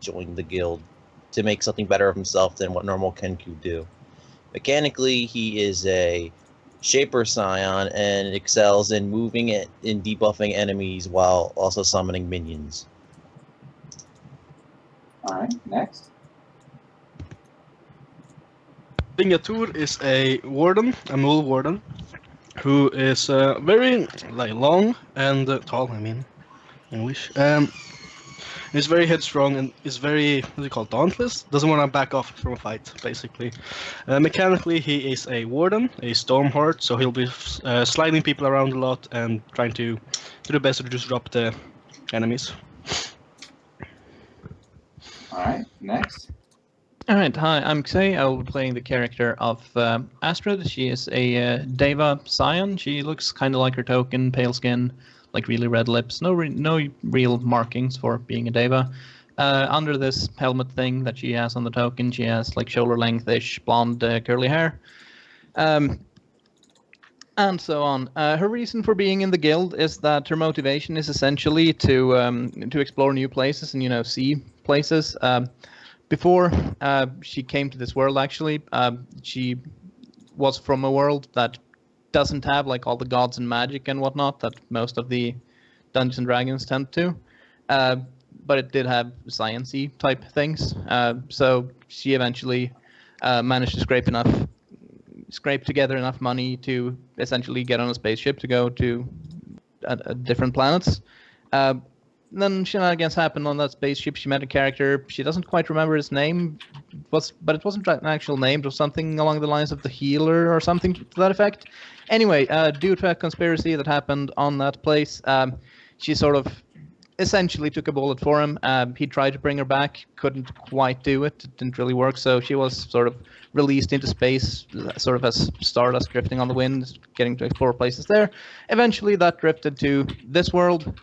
join the guild to make something better of himself than what normal Kenku do. Mechanically, he is a Shaper Scion and excels in moving it in debuffing enemies while also summoning minions. Alright, next. Bingatur is a warden, a mole warden, who is very long and tall. I mean, English. He's very headstrong and is very, what do you call it, dauntless. Doesn't want to back off from a fight, basically. Mechanically, he is a warden, a stormheart, so he'll be sliding people around a lot and trying to do the best to disrupt the enemies. Alright, next. Alright, hi, I'm Xay. I will be playing the character of Astrid. She is a Deva Scion. She looks kind of like her token, pale skin, like really red lips. No real markings for being a Deva. Under this helmet thing that she has on the token, she has like shoulder length-ish blonde curly hair. And so on. Her reason for being in the guild is that her motivation is essentially to explore new places and see places. Before she came to this world, actually, she was from a world that doesn't have like all the gods and magic and whatnot that most of the Dungeons and Dragons tend to, but it did have science-y type things. So she eventually managed to scrape together enough money to essentially get on a spaceship to go to different planets. Then shenanigans happened on that spaceship. She met a character. She doesn't quite remember his name, but it wasn't an actual name. It was something along the lines of the healer or something to that effect. Anyway, due to a conspiracy that happened on that place, she sort of essentially took a bullet for him. He tried to bring her back, couldn't quite do it. It didn't really work, so she was sort of released into space, sort of as stardust drifting on the wind, getting to explore places there. Eventually, that drifted to this world,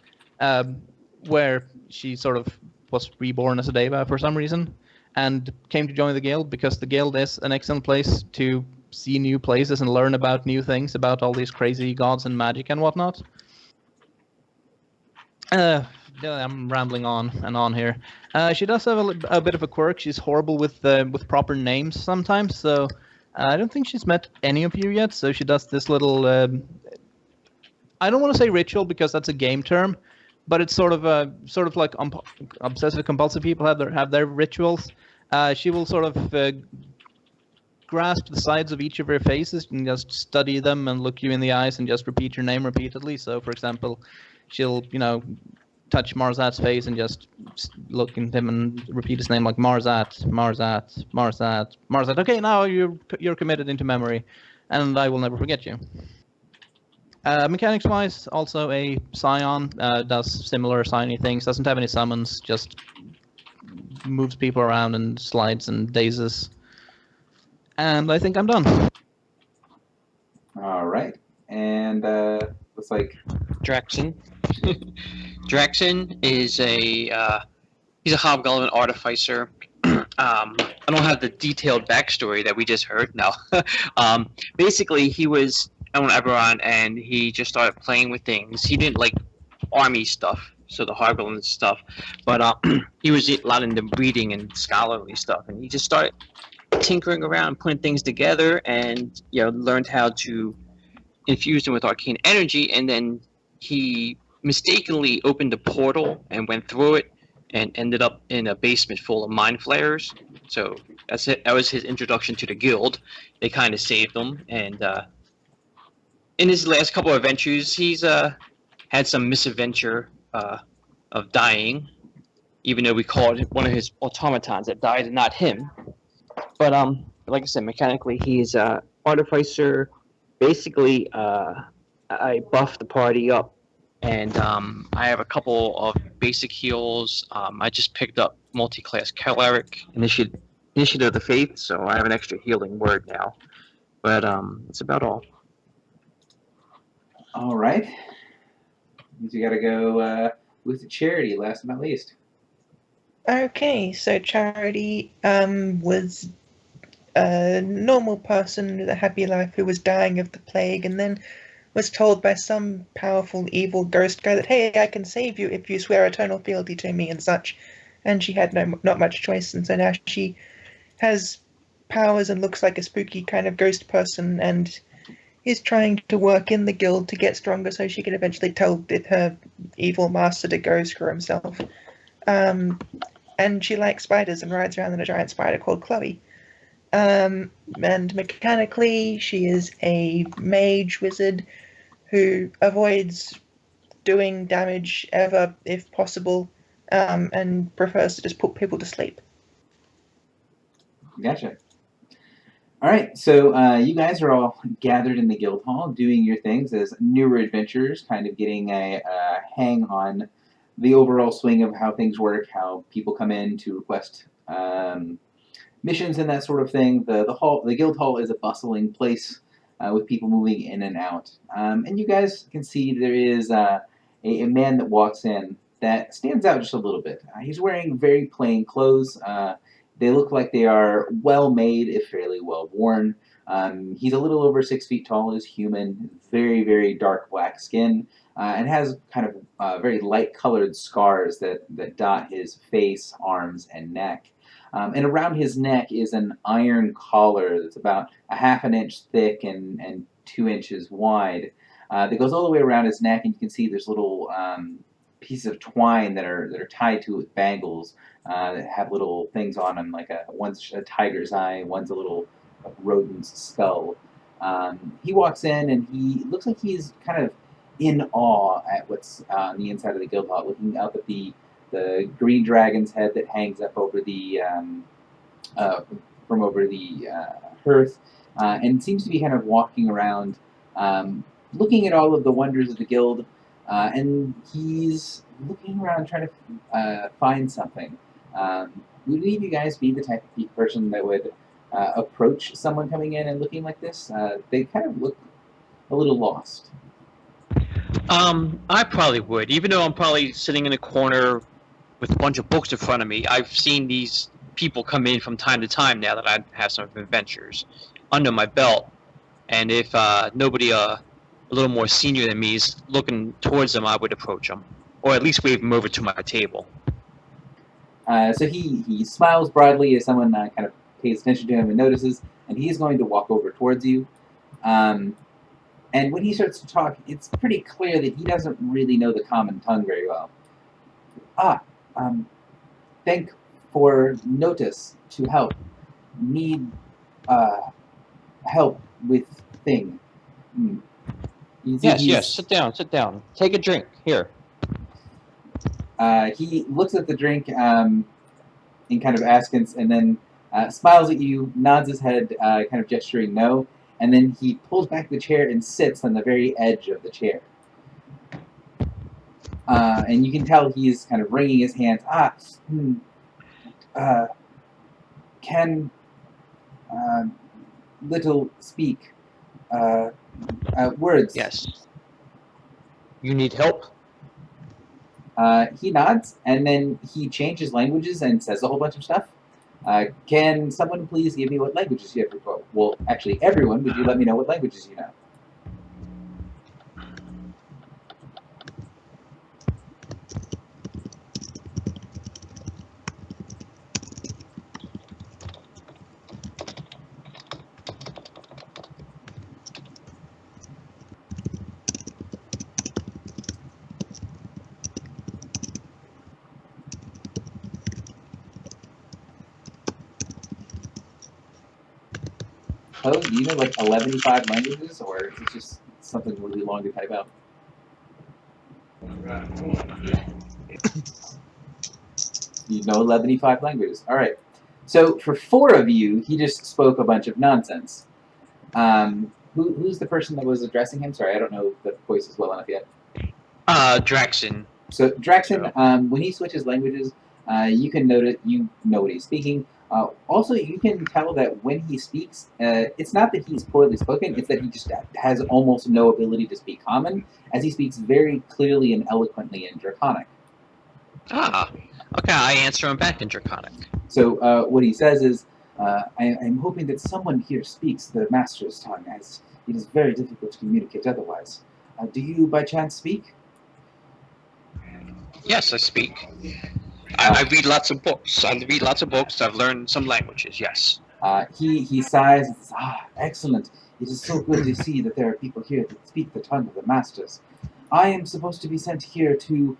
where she sort of was reborn as a Deva for some reason, and came to join the guild because the guild is an excellent place to see new places and learn about new things, about all these crazy gods and magic and whatnot. I'm rambling on and on here. She does have a bit of a quirk. She's horrible with proper names sometimes, so I don't think she's met any of you yet. So she does this little, I don't want to say ritual because that's a game term, but it's sort of like obsessive compulsive people have their rituals. She will sort of grasp the sides of each of her faces and just study them and look you in the eyes and just repeat your name repeatedly. So, for example, she'll touch Marzat's face and just look at him and repeat his name like Marzat, Marzat, Marzat, Marzat. Okay, now you're committed into memory, and I will never forget you. Mechanics-wise, also a Scion, does similar Scion-y things, doesn't have any summons, just moves people around and slides and dazes. And I think I'm done. Alright, and looks like... Draxon. Draxon is he's a hobgoblin artificer. I don't have the detailed backstory that we just heard. No. Basically, he was on Eberron, and he just started playing with things. He didn't like army stuff, so the hobgoblin stuff, but he was a lot into reading and scholarly stuff, and he just started tinkering around, putting things together, and learned how to infuse them with arcane energy, and then he mistakenly opened a portal and went through it and ended up in a basement full of mind flayers. So that's it. That was his introduction to the guild. They kind of saved him, and in his last couple of adventures, he's had some misadventure of dying, even though we called one of his automatons that died and not him. But like I said, mechanically, he's artificer. Basically, I buffed the party up, and I have a couple of basic heals. I just picked up multi-class cleric, initiative of the faith, so I have an extra healing word now. But that's about all. All right. Means you gotta go with the Charity, last but not least. Okay, so Charity was a normal person with a happy life who was dying of the plague, and then was told by some powerful evil ghost guy that, hey, I can save you if you swear eternal fealty to me and such. and she had not much choice, and so now she has powers and looks like a spooky kind of ghost person, and is trying to work in the guild to get stronger so she can eventually tell her evil master to go screw himself. And she likes spiders and rides around in a giant spider called Chloe. And mechanically, she is a mage wizard who avoids doing damage ever if possible, and prefers to just put people to sleep. Gotcha. All right, so you guys are all gathered in the guild hall doing your things as newer adventurers, kind of getting a hang on the overall swing of how things work, how people come in to request missions and that sort of thing. The guild hall is a bustling place with people moving in and out. And you guys can see there is a man that walks in that stands out just a little bit. He's wearing very plain clothes. They look like they are well made, if fairly well worn. He's a little over 6 feet tall, is human, very, very dark black skin, and has kind of very light colored scars that dot his face, arms, and neck. And around his neck is an iron collar that's about a half an inch thick and 2 inches wide. That goes all the way around his neck, and you can see there's little pieces of twine that are tied to it with bangles that have little things on them, like one's a tiger's eye, one's a little rodent's skull. He walks in, and he looks like he's kind of in awe at what's on the inside of the guild hall, looking up at the green dragon's head that hangs up over the from over the hearth, and seems to be kind of walking around, looking at all of the wonders of the guild, and he's looking around trying to find something. Would any of you guys be the type of person that would approach someone coming in and looking like this? They kind of look a little lost. I probably would, even though I'm probably sitting in a corner with a bunch of books in front of me. I've seen these people come in from time to time now that I have some adventures under my belt, and if nobody a little more senior than me is looking towards them, I would approach them, or at least wave them over to my table. So he smiles broadly as someone kind of pays attention to him and notices, and he is going to walk over towards you. And when he starts to talk, it's pretty clear that he doesn't really know the common tongue very well. Thank for notice to help. Need help with thing. Yes, sit down. Take a drink, here. He looks at the drink and kind of asks, and then smiles at you, nods his head, kind of gesturing no, and then he pulls back the chair and sits on the very edge of the chair. And you can tell he's kind of wringing his hands. Can little speak words? Yes. You need help? He nods, and then he changes languages and says a whole bunch of stuff. Can someone please give me what languages you have? Well, actually, everyone, would you let me know what languages you know? Oh, do you know like 11-5 languages, or is it just something really long to type out? You know 11-5 languages. All right. So for 4 of you, he just spoke a bunch of nonsense. Who's the person that was addressing him? Sorry, I don't know the voices well enough yet. Draxon. So Draxon, when he switches languages, you can note it. You know what he's speaking. Also, you can tell that when he speaks, it's not that he's poorly spoken, it's that he just has almost no ability to speak Common, as he speaks very clearly and eloquently in Draconic. Okay, I answer him back in Draconic. So what he says is, I'm hoping that someone here speaks the Master's tongue, as it is very difficult to communicate otherwise. Do you, by chance, speak? Yes, I speak. I read lots of books. I read lots of books. I've learned some languages. Yes. He sighs and says, excellent. It is so good to see that there are people here that speak the tongue of the masters. I am supposed to be sent here to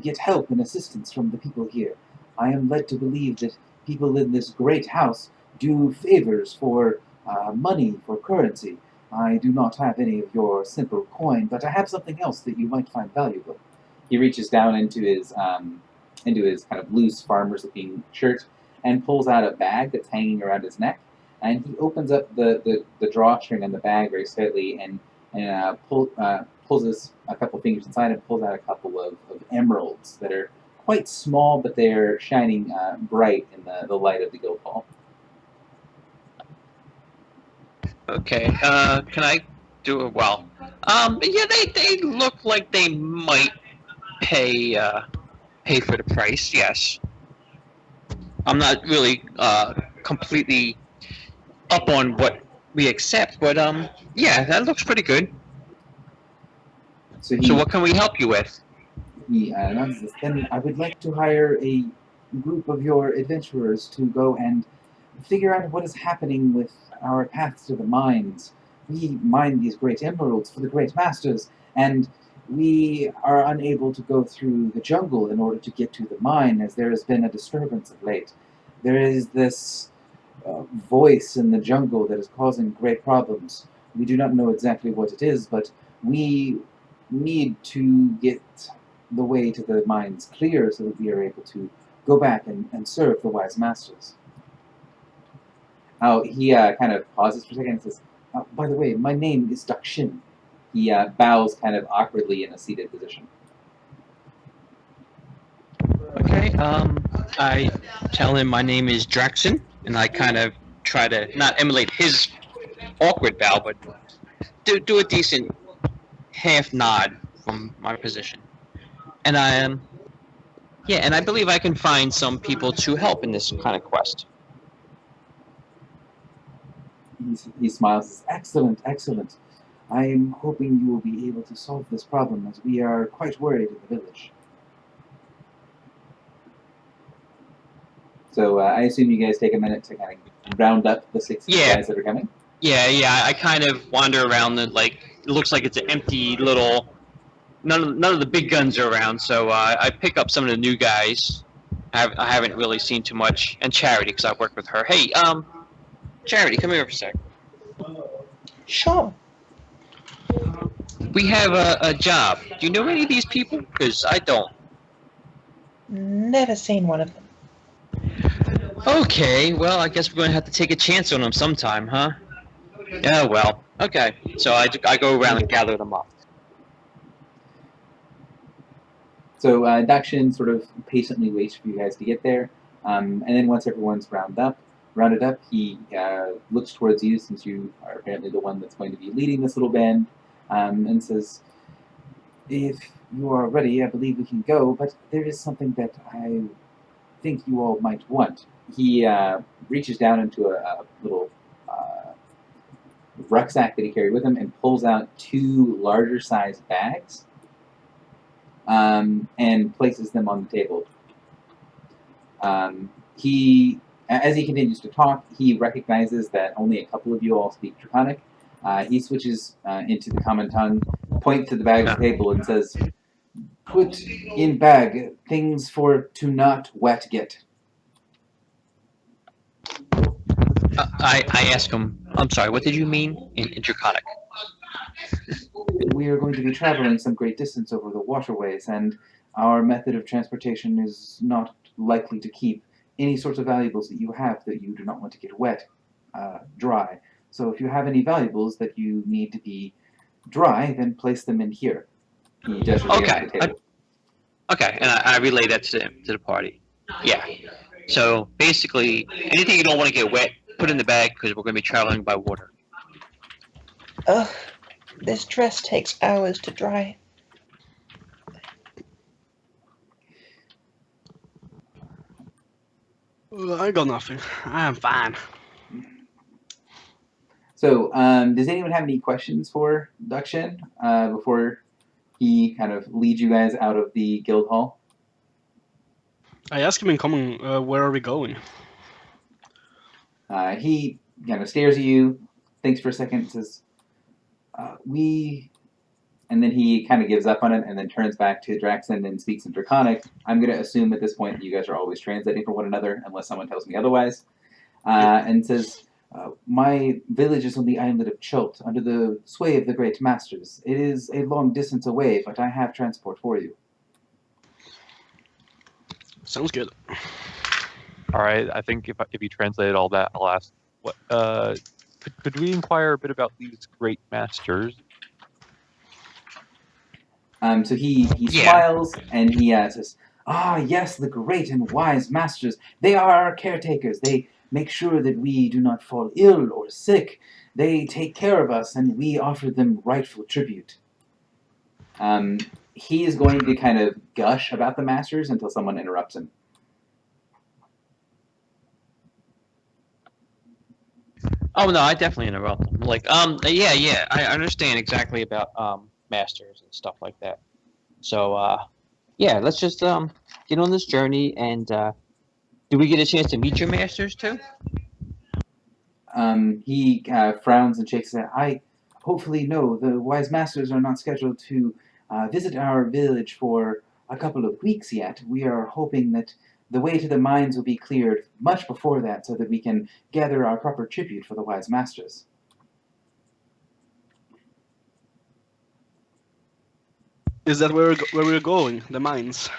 get help and assistance from the people here. I am led to believe that people in this great house do favors for money, for currency. I do not have any of your simple coin, but I have something else that you might find valuable. He reaches down into his kind of loose farmer's-looking shirt and pulls out a bag that's hanging around his neck. And he opens up the drawstring on the bag very slightly and pulls a couple fingers inside and pulls out a couple of emeralds that are quite small, but they're shining bright in the light of the guild hall. Okay. Can I do it? Well, yeah, they look like they might pay for the price. Yes. I'm not really completely up on what we accept, but yeah, that looks pretty good. So what can we help you with? He announces this. Then I would like to hire a group of your adventurers to go and figure out what is happening with our paths to the mines. We mine these great emeralds for the great masters, and we are unable to go through the jungle in order to get to the mine, as there has been a disturbance of late. There is this voice in the jungle that is causing great problems. We do not know exactly what it is, but we need to get the way to the mines clear so that we are able to go back and serve the wise masters. He kind of pauses for a second and says, by the way, my name is Dakshin. He bows kind of awkwardly in a seated position. Okay, I tell him my name is Draxon, and I kind of try to not emulate his awkward bow, but do a decent half nod from my position. And and I believe I can find some people to help in this kind of quest. He smiles and says, excellent, excellent. I am hoping you will be able to solve this problem, as we are quite worried in the village. So I assume you guys take a minute to kind of round up the 6 guys that are coming? Yeah, I kind of wander around it looks like it's an empty little... None of the big guns are around, so I pick up some of the new guys. I haven't really seen too much. And Charity, because I work with her. Hey, Charity, come here for a sec. Sure. We have a job. Do you know any of these people? Because I don't. Never seen one of them. Okay, well, I guess we're going to have to take a chance on them sometime, huh? Yeah, well, okay. So I go around and gather them up. So Dakshin sort of patiently waits for you guys to get there, and then once everyone's rounded up, he looks towards you, since you are apparently the one that's going to be leading this little band, and says, if you are ready, I believe we can go, but there is something that I think you all might want. He reaches down into a little rucksack that he carried with him and pulls out 2 larger sized bags and places them on the table. As he continues to talk, he recognizes that only a couple of you all speak Draconic. He switches into the common tongue, points to the bags of the table, and says, put in bag things for to not wet get. I ask him, I'm sorry, what did you mean in Draconic? We are going to be traveling some great distance over the waterways, and our method of transportation is not likely to keep any sorts of valuables that you have that you do not want to get wet, dry. So if you have any valuables that you need to be dry, then place them in here. He gestures against the table. Okay, and I relay that to the party. Yeah. So basically, anything you don't want to get wet, put in the bag, because we're going to be traveling by water. Ugh, this dress takes hours to dry. I got nothing. I'm fine. So, does anyone have any questions for Dakshin before he kind of leads you guys out of the guild hall? I ask him in common, where are we going? He kind of stares at you, thinks for a second, says, "We," and then he kind of gives up on it, and then turns back to Draxon and speaks in Draconic. I'm going to assume at this point that you guys are always translating for one another, unless someone tells me otherwise. And says, "My village is on the island of Chult, under the sway of the great masters. It is a long distance away, but I have transport for you." Sounds good. All right. I think if you translated all that, I'll ask, what could we inquire a bit about these great masters? So he Yeah. smiles and he says, "Ah, yes, the great and wise masters. They are our caretakers. They make sure that we do not fall ill or sick. They take care of us, and we offer them rightful tribute." He is going to kind of gush about the masters until someone interrupts him. Oh no, I definitely interrupt them. Like, yeah, I understand exactly about masters and stuff like that. So, yeah, let's just get on this journey. And do we get a chance to meet your masters too? He frowns and shakes his head. "I hopefully no. The wise masters are not scheduled to visit our village for a couple of weeks yet. We are hoping that the way to the mines will be cleared much before that, so that we can gather our proper tribute for the wise masters." Is that where we're going? The mines?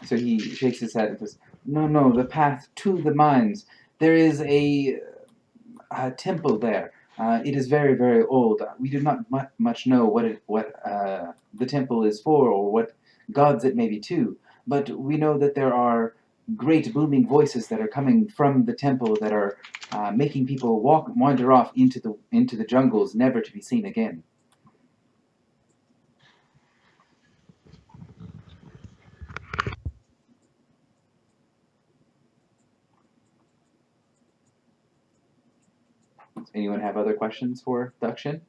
So he shakes his head and says, "No, the path to the mines. There is a temple there. It is very, very old. We do not much know what the temple is for or what gods it may be to, but we know that there are great booming voices that are coming from the temple that are making people wander off into the jungles, never to be seen again." Does anyone have other questions for Dakshin?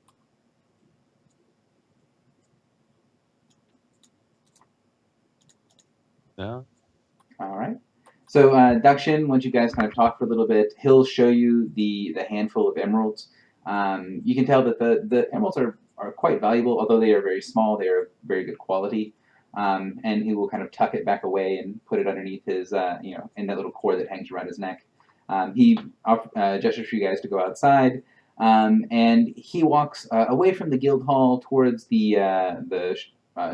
No. All right. So Dakshin, once you guys kind of talk for a little bit, he'll show you the handful of emeralds. You can tell that the emeralds are quite valuable, although they are very small. They are very good quality. And he will kind of tuck it back away and put it underneath his, in that little cord that hangs around his neck. He gestures for you guys to go outside, and he walks away from the guild hall towards the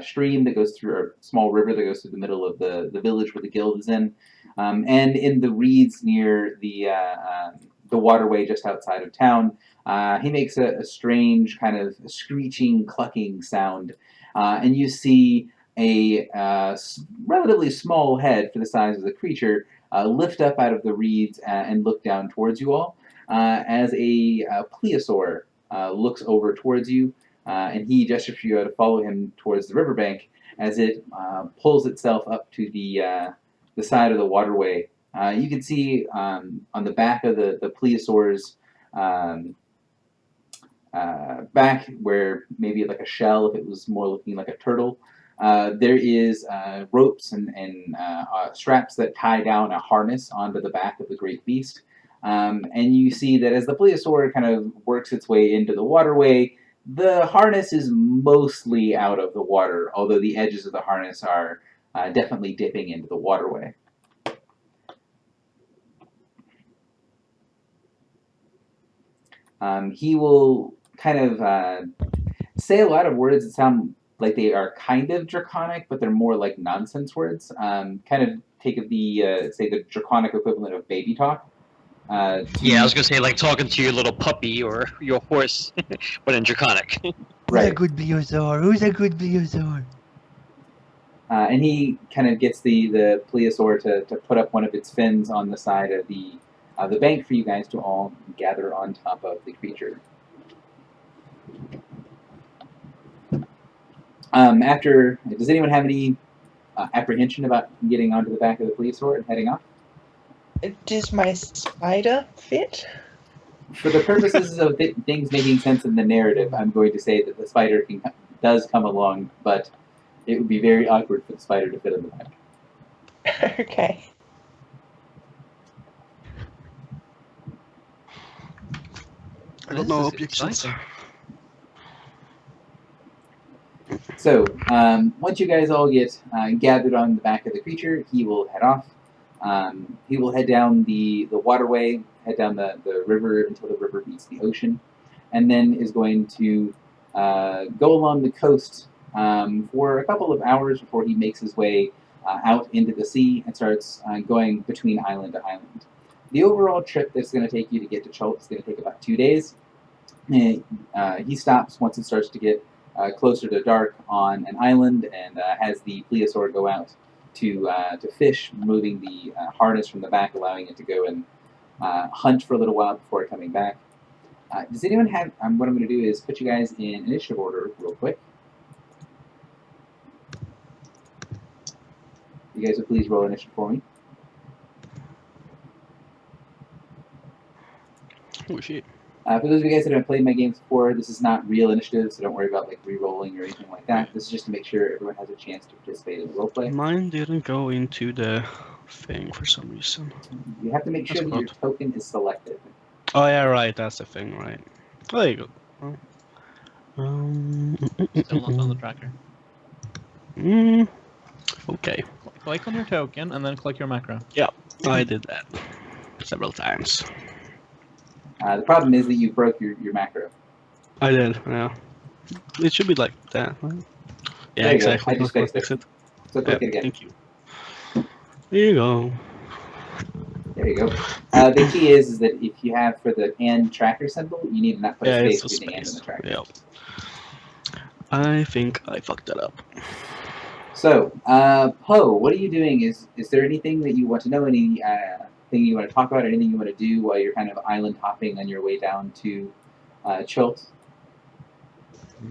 stream that goes through, a small river that goes through the middle of the village where the guild is in, and in the reeds near the waterway just outside of town. He makes a strange kind of screeching, clucking sound, and you see a relatively small head for the size of the creature lift up out of the reeds and look down towards you all as a plesiosaur looks over towards you, and he gestures for you to follow him towards the riverbank as it pulls itself up to the side of the waterway. You can see on the back of the plesiosaur's back, where maybe like a shell, if it was more looking like a turtle, there is ropes and straps that tie down a harness onto the back of the great beast. And you see that as the plesiosaur kind of works its way into the waterway, the harness is mostly out of the water, although the edges of the harness are definitely dipping into the waterway. He will kind of say a lot of words that sound like they are kind of draconic, but they're more like nonsense words. Kind of take the say the draconic equivalent of baby talk. Yeah, I was gonna say like talking to your little puppy or your horse, but in Draconic. Right. good plesiosaur? Who's a good plesiosaur? And he kind of gets the plesiosaur to put up one of its fins on the side of the bank for you guys to all gather on top of the creature. Does anyone have any apprehension about getting onto the back of the plesiosaur and heading off? Does my spider fit? For the purposes of things making sense in the narrative, I'm going to say that the spider does come along, but it would be very awkward for the spider to fit in the back. Okay. I don't This know is objections. exciting. So, once you guys all get gathered on the back of the creature, he will head off. He will head down the waterway, head down the river until the river meets the ocean, and then is going to go along the coast for a couple of hours before he makes his way out into the sea and starts going between island to island. The overall trip that's going to take you to get to Chult is going to take about 2 days. He stops once it starts to get closer to dark on an island and has the plesiosaur go out to fish, removing the harness from the back, allowing it to go and hunt for a little while before coming back. Does anyone have? What I'm going to do is put you guys in initiative order real quick. You guys would please roll initiative for me. Oh shit. For those of you guys that haven't played my games before, this is not real initiative, so don't worry about like re-rolling or anything like that. This is just to make sure everyone has a chance to participate in the roleplay. Mine didn't go into the thing for some reason. You have to make sure That's that your odd. token is selected. Oh yeah, right. That's the thing, right? Oh, there you go. Still not on the tracker. Okay, Click on your token and then click your macro. I did that several times. The problem is that you broke your macro. I did. Yeah. It should be like that. Right? Yeah, There you go. exactly. I just Let's fixed fix it. So click it again. Thank you. Here you go. There you go. The key is that if you have for the and tracker symbol, you need to not put Yeah, a space it's a between the and and the space. tracker. Yep. I think I fucked that up. So, Poe, what are you doing? Is there anything that you want to know? Any thing you want to talk about? Anything you want to do while you're kind of island hopping on your way down to Chult?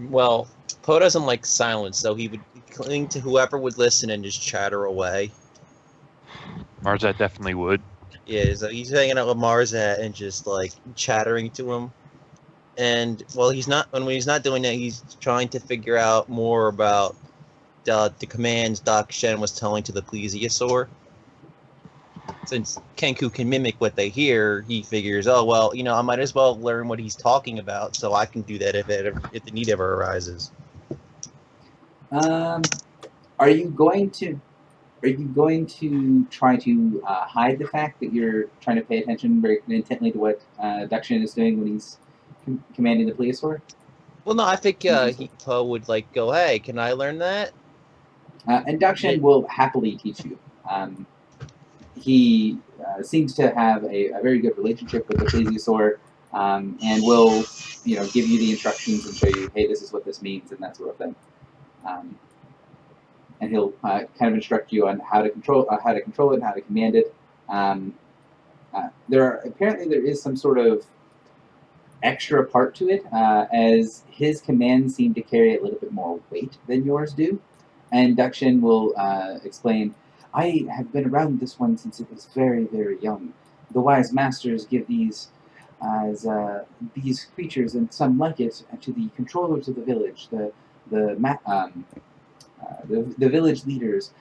Well, Poe doesn't like silence, so he would cling to whoever would listen and just chatter away. Marzat definitely would. Yeah, so he's hanging out with Marzat and just like chattering to him. And well, when he's not doing that, he's trying to figure out more about the commands Doc Shen was telling to the plesiosaur. Since Kenku can mimic what they hear, he figures, oh well, I might as well learn what he's talking about, so I can do that if the need ever arises. Are you going to try to hide the fact that you're trying to pay attention very intently to what Dakshin is doing when he's commanding the plesiosaur? Well, no, I think Poe would like go, hey, can I learn that? And Dakshin will happily teach you. He seems to have a very good relationship with the plesiosaur, and will give you the instructions and show you, hey, this is what this means and that sort of thing. And he'll kind of instruct you on how to control it, and how to command it. There is some sort of extra part to it, as his commands seem to carry a little bit more weight than yours do. And Dakshin will explain, I have been around this one since it was very, very young. The wise masters give these as these creatures and some like it to the controllers of the village, the village leaders,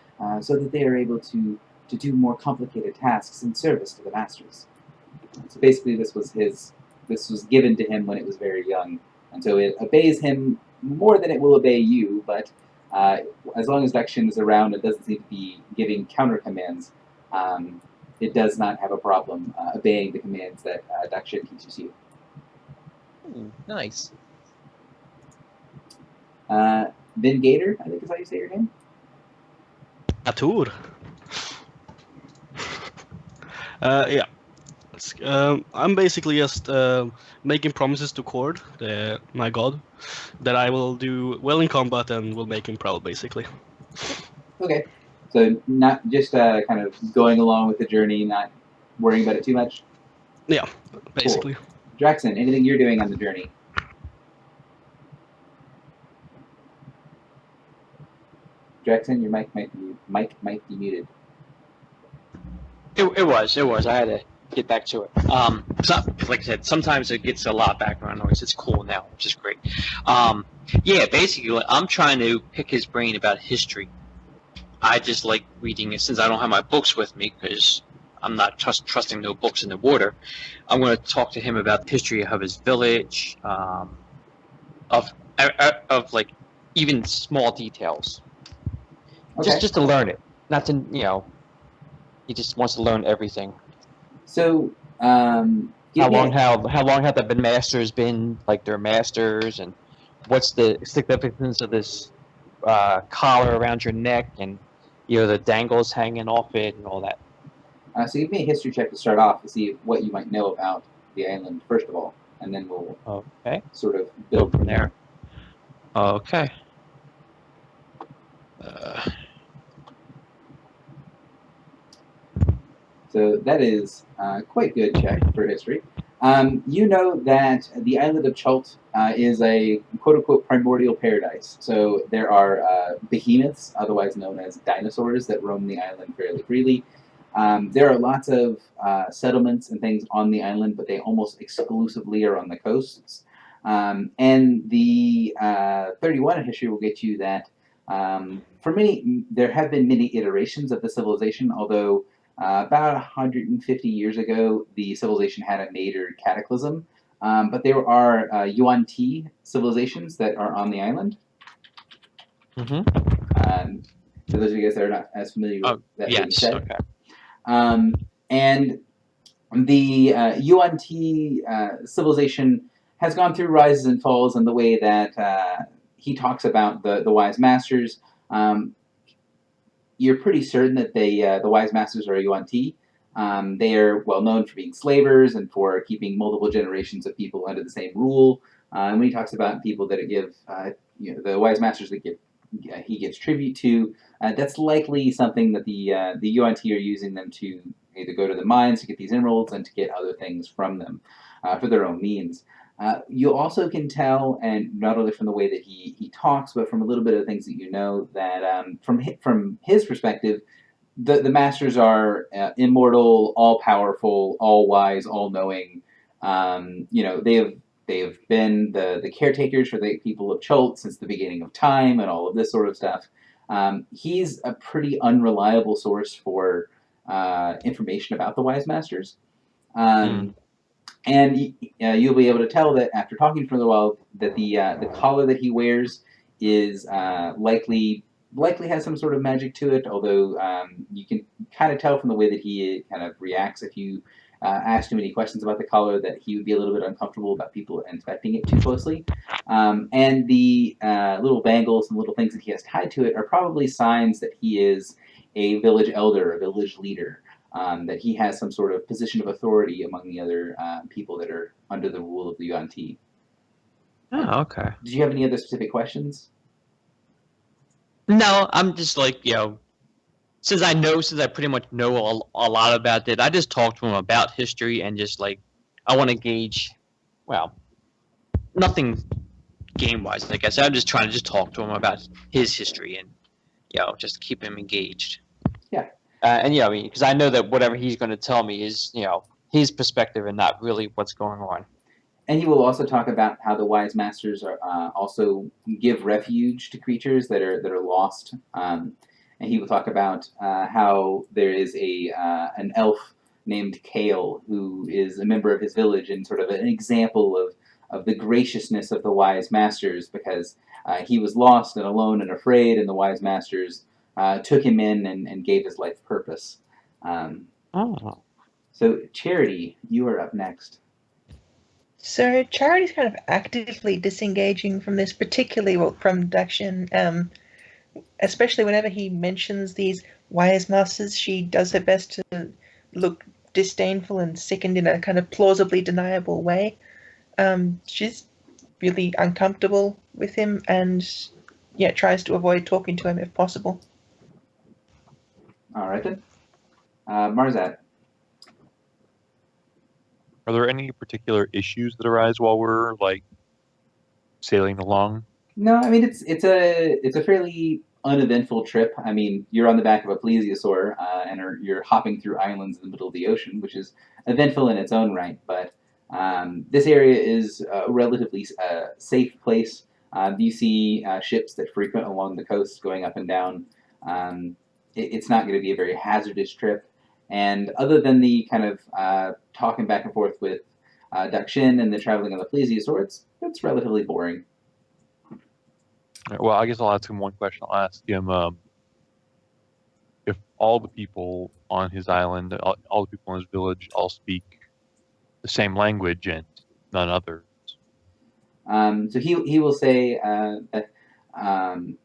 so that they are able to do more complicated tasks in service to the masters. So basically, this was given to him when it was very young, and so it obeys him more than it will obey you. But as long as Dakshin is around and doesn't seem to be giving counter commands, it does not have a problem obeying the commands that Dakshin teaches you. Nice. Vin Gator, I think is how you say your name. Atur. Yeah. I'm basically just making promises to Cord, my god, that I will do well in combat and will make him proud, basically. Okay. So not just kind of going along with the journey, not worrying about it too much? Yeah, basically. Cool. Jackson, anything you're doing on the journey? Jackson, your mic might be muted. It was. I had to get back to it. Like I said, sometimes it gets a lot of background noise. It's cool now, which is great. Yeah, basically, I'm trying to pick his brain about history. I just like reading it since I don't have my books with me because I'm not trusting no books in the water. I'm going to talk to him about the history of his village, of like even small details, Okay. just to learn it, not to He just wants to learn everything. So, give How me long have the masters been like their masters, and what's the significance of this collar around your neck, and the dangles hanging off it, and all that. so give me a history check to start off to see what you might know about the island first of all, and then we'll Okay. sort of Go build from there. Okay. So that is quite good check for history. You know that the island of Chult is a quote-unquote primordial paradise. So there are behemoths, otherwise known as dinosaurs, that roam the island fairly freely. There are lots of settlements and things on the island, but they almost exclusively are on the coasts. And the 31 in history will get you that there have been many iterations of the civilization, although about 150 years ago, the civilization had a major cataclysm. But there are Yuan Ti civilizations that are on the island. Mm-hmm. For those of you guys that are not as familiar with that being Yes. said. Okay. And the Yuan Ti civilization has gone through rises and falls in the way that he talks about the wise masters. You're pretty certain that the wise masters are Yuan Ti. They are well known for being slavers and for keeping multiple generations of people under the same rule. And when he talks about people that give, the wise masters that he gives tribute to, that's likely something that the Yuan Ti are using them to either go to the mines to get these emeralds and to get other things from them for their own means. You also can tell, and not only from the way that he talks, but from a little bit of the things that you know, that from his perspective, the masters are immortal, all powerful, all wise, all knowing. They've been the caretakers for the people of Chult since the beginning of time, and all of this sort of stuff. He's a pretty unreliable source for information about the wise masters. And you'll be able to tell that after talking for a while that the collar that he wears is likely has some sort of magic to it. Although you can kind of tell from the way that he kind of reacts if you ask too many questions about the collar that he would be a little bit uncomfortable about people inspecting it too closely. And the little bangles and little things that he has tied to it are probably signs that he is a village elder, a village leader. That he has some sort of position of authority among the other people that are under the rule of the Yuan Ti. Oh, okay. Did you have any other specific questions? No, I'm just like, since I pretty much know a lot about it, I just talk to him about history and just like, I want to gauge, well, nothing game-wise, I guess. I'm just trying to just talk to him about his history and, just keep him engaged. Yeah. And, because I know that whatever he's going to tell me is, his perspective and not really what's going on. And he will also talk about how the wise masters are also give refuge to creatures that are lost. And he will talk about how there is an elf named Kale who is a member of his village and sort of an example of the graciousness of the wise masters, because he was lost and alone and afraid, and the wise masters took him in and gave his life purpose. So Charity, you are up next. So Charity's kind of actively disengaging from this, particularly from Dakshin, especially whenever he mentions these wise masters. She does her best to look disdainful and sickened in a kind of plausibly deniable way. She's really uncomfortable with him and tries to avoid talking to him if possible. All right then. Marzat. Are there any particular issues that arise while we're sailing along? No, I mean it's a fairly uneventful trip. I mean, you're on the back of a plesiosaur and you're hopping through islands in the middle of the ocean, which is eventful in its own right. But this area is a relatively safe place. You see ships that frequent along the coast, going up and down. it's not going to be a very hazardous trip. And other than the kind of talking back and forth with Dakshin and the traveling on the plesiosaur, it's relatively boring. Well, I guess I'll ask him one question. I'll ask him if all the people on his island, all the people in his village, all speak the same language and none others. So he will say that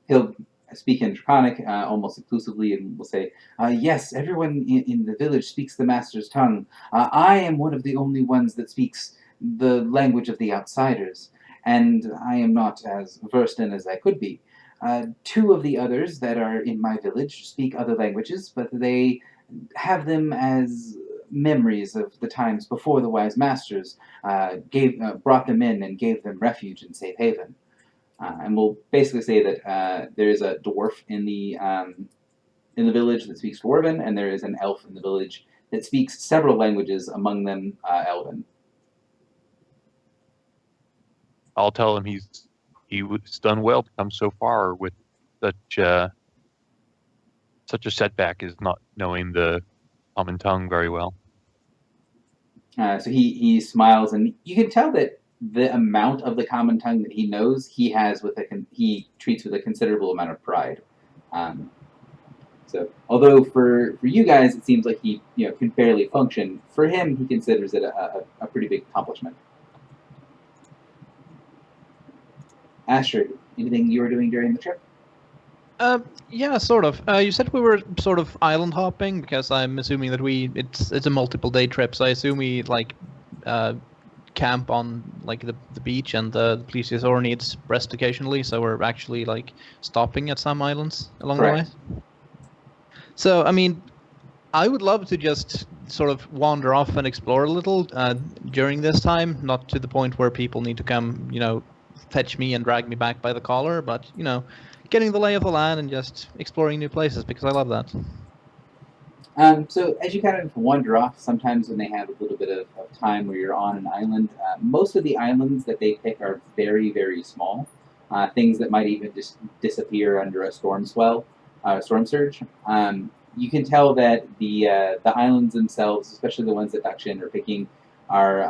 he'll speak in Draconic almost exclusively, and will say, "Yes, everyone in the village speaks the master's tongue. I am one of the only ones that speaks the language of the outsiders, and I am not as versed in as I could be. Two of the others that are in my village speak other languages, but they have them as memories of the times before the wise masters brought them in and gave them refuge and safe haven." And we'll basically say that there is a dwarf in the village that speaks Dwarven, and there is an elf in the village that speaks several languages, among them Elven. I'll tell him he's done well to come so far with such a setback as not knowing the common tongue very well. So he smiles, and you can tell that the amount of the common tongue that he knows, he treats with a considerable amount of pride. So although for you guys it seems like he can barely function, for him he considers it a pretty big accomplishment. Astrid, anything you were doing during the trip? Yeah, sort of. You said we were sort of island hopping, because I'm assuming that it's a multiple day trip, so I assume we camp on like the beach, and the plesiosaur needs rest occasionally, so we're actually like stopping at some islands along Correct. the way. So I mean, I would love to just sort of wander off and explore a little during this time, not to the point where people need to come, fetch me and drag me back by the collar, but getting the lay of the land and just exploring new places, because I love that. So as you kind of wander off, sometimes when they have a little bit of time where you're on an island, most of the islands that they pick are very, very small. Things that might even just disappear under a storm surge. You can tell that the islands themselves, especially the ones that Dakshin are picking, are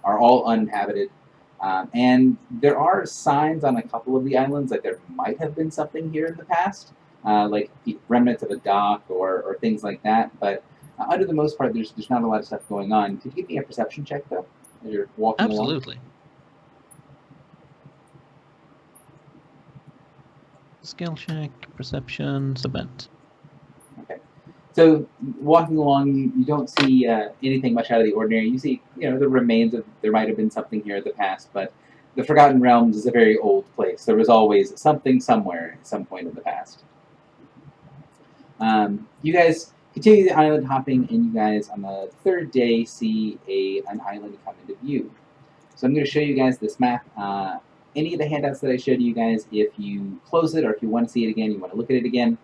all uninhabited. And there are signs on a couple of the islands that there might have been something here in the past, like remnants of a dock or things like that. But under the most part, there's not a lot of stuff going on. Could you give me a perception check, though, as you're walking along? Absolutely. Skill check, perception, submit. Okay. So walking along, you don't see anything much out of the ordinary. You see, the remains of there might have been something here in the past, but the Forgotten Realms is a very old place. There was always something somewhere at some point in the past. You guys continue the island hopping, and you guys on the third day see an island come into view. So I'm going to show you guys this map. Any of the handouts that I showed you guys, if you close it or if you want to see it again, you want to look at it again,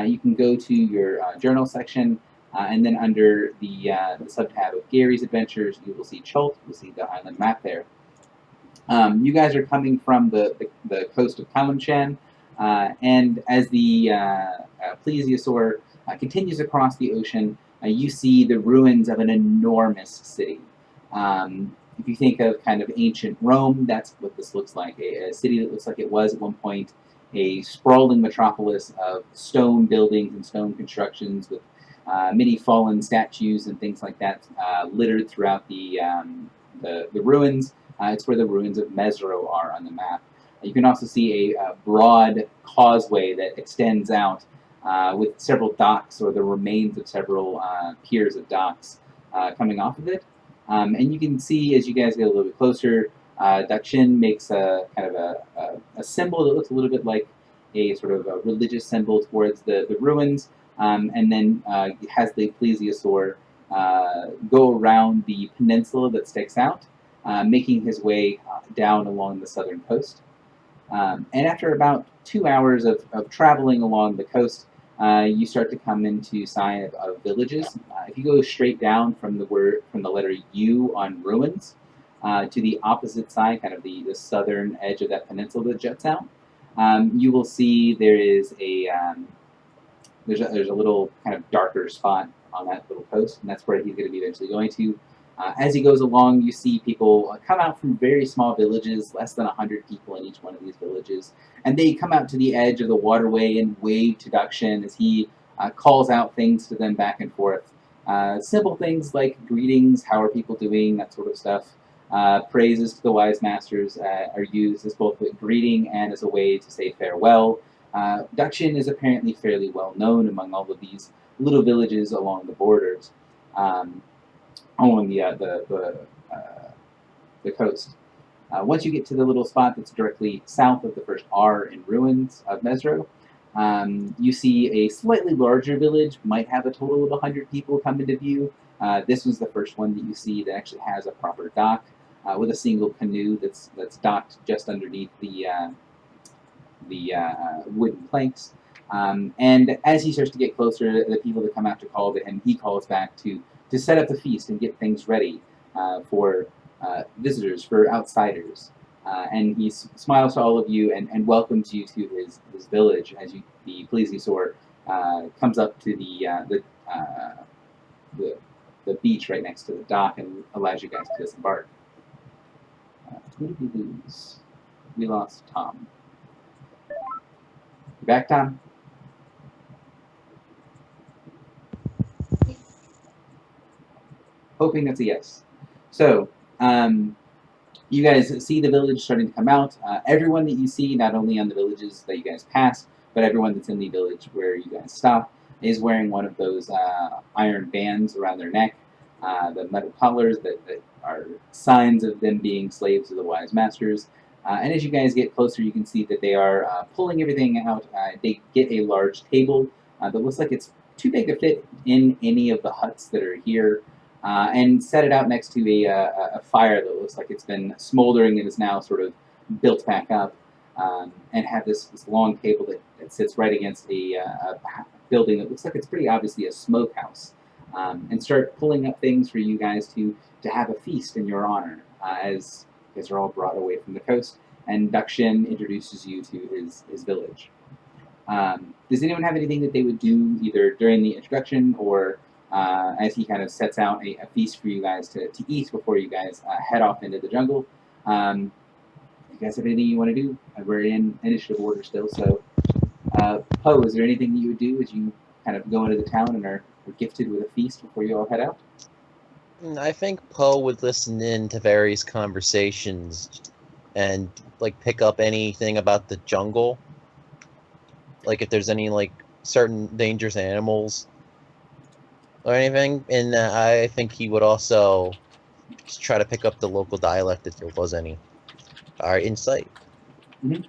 you can go to your journal section, and then under the sub-tab of Gary's Adventures, you will see Chult. You'll see the island map there. You guys are coming from the coast of Kalanchan, and as the plesiosaur continues across the ocean, you see the ruins of an enormous city. If you think of kind of ancient Rome, that's what this looks like. A city that looks like it was at one point a sprawling metropolis of stone buildings and stone constructions with many fallen statues and things like that littered throughout the ruins. It's where the ruins of Mesro are on the map. You can also see a broad causeway that extends out with several docks, or the remains of several piers of docks coming off of it. And you can see, as you guys get a little bit closer, Dakshin makes a kind of a symbol that looks a little bit like a sort of a religious symbol towards the ruins, and then has the plesiosaur go around the peninsula that sticks out, making his way down along the southern coast. And after about 2 hours of traveling along the coast, you start to come into sign of villages. If you go straight down from the letter U on ruins to the opposite side, kind of the southern edge of that peninsula that juts out, you will see there is there's a little kind of darker spot on that little coast, and that's where he's going to be eventually going to. As he goes along, you see people come out from very small villages, less than 100 people in each one of these villages, and they come out to the edge of the waterway and wave to Dakshin as he calls out things to them back and forth. Simple things like greetings, how are people doing, that sort of stuff. Praises to the wise masters are used as both a greeting and as a way to say farewell. Dakshin is apparently fairly well known among all of these little villages along the borders. Along the coast. Once you get to the little spot that's directly south of the first R in ruins of Mesro, you see a slightly larger village, might have a total of 100 people come into view. This was the first one that you see that actually has a proper dock with a single canoe that's docked just underneath the wooden planks. And as he starts to get closer, the people that come out to call to him, he calls back to set up the feast and get things ready for visitors, for outsiders. And he smiles to all of you and welcomes you to his village as the plesiosaur comes up to the beach right next to the dock and allows you guys to disembark. Who did we lose? We lost Tom. You back, Tom? Hoping that's a yes. So, you guys see the village starting to come out. Everyone that you see, not only on the villages that you guys pass, but everyone that's in the village where you guys stop, is wearing one of those iron bands around their neck, the metal collars that are signs of them being slaves of the wise masters. And as you guys get closer, you can see that they are pulling everything out. They get a large table that looks like it's too big to fit in any of the huts that are here. And set it out next to a fire that looks like it's been smoldering and is now sort of built back up, and have this long table that sits right against a building that looks like it's pretty obviously a smokehouse, and start pulling up things for you guys to have a feast in your honor, as you guys are all brought away from the coast, and Dakshin introduces you to his village. Does anyone have anything that they would do either during the introduction or as he kind of sets out a feast for you guys to eat before you guys head off into the jungle? If you guys have anything you want to do, we're in initiative order still. So, Poe, is there anything that you would do as you kind of go into the town and are gifted with a feast before you all head out? I think Poe would listen in to various conversations and like pick up anything about the jungle. Like if there's any like certain dangerous animals or anything, and I think he would also just try to pick up the local dialect if there was any. All right, insight. Mm-hmm.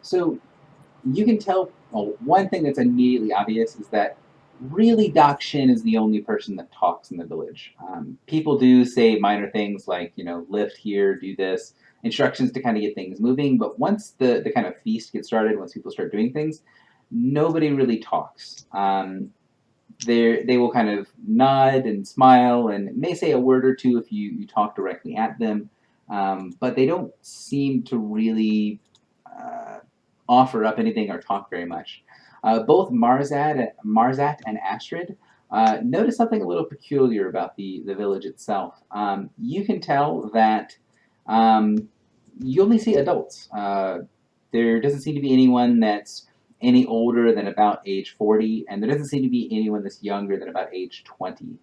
So you can tell. Well, one thing that's immediately obvious is that really Dakshin is the only person that talks in the village. People do say minor things like, lift here, do this, instructions to kind of get things moving. But once the kind of feast gets started, once people start doing things, nobody really talks. They will kind of nod and smile and may say a word or two if you talk directly at them. But they don't seem to really offer up anything or talk very much. Both Marzat and Astrid notice something a little peculiar about the village itself. You can tell that you only see adults. There doesn't seem to be anyone that's any older than about age 40, and there doesn't seem to be anyone that's younger than about age 20.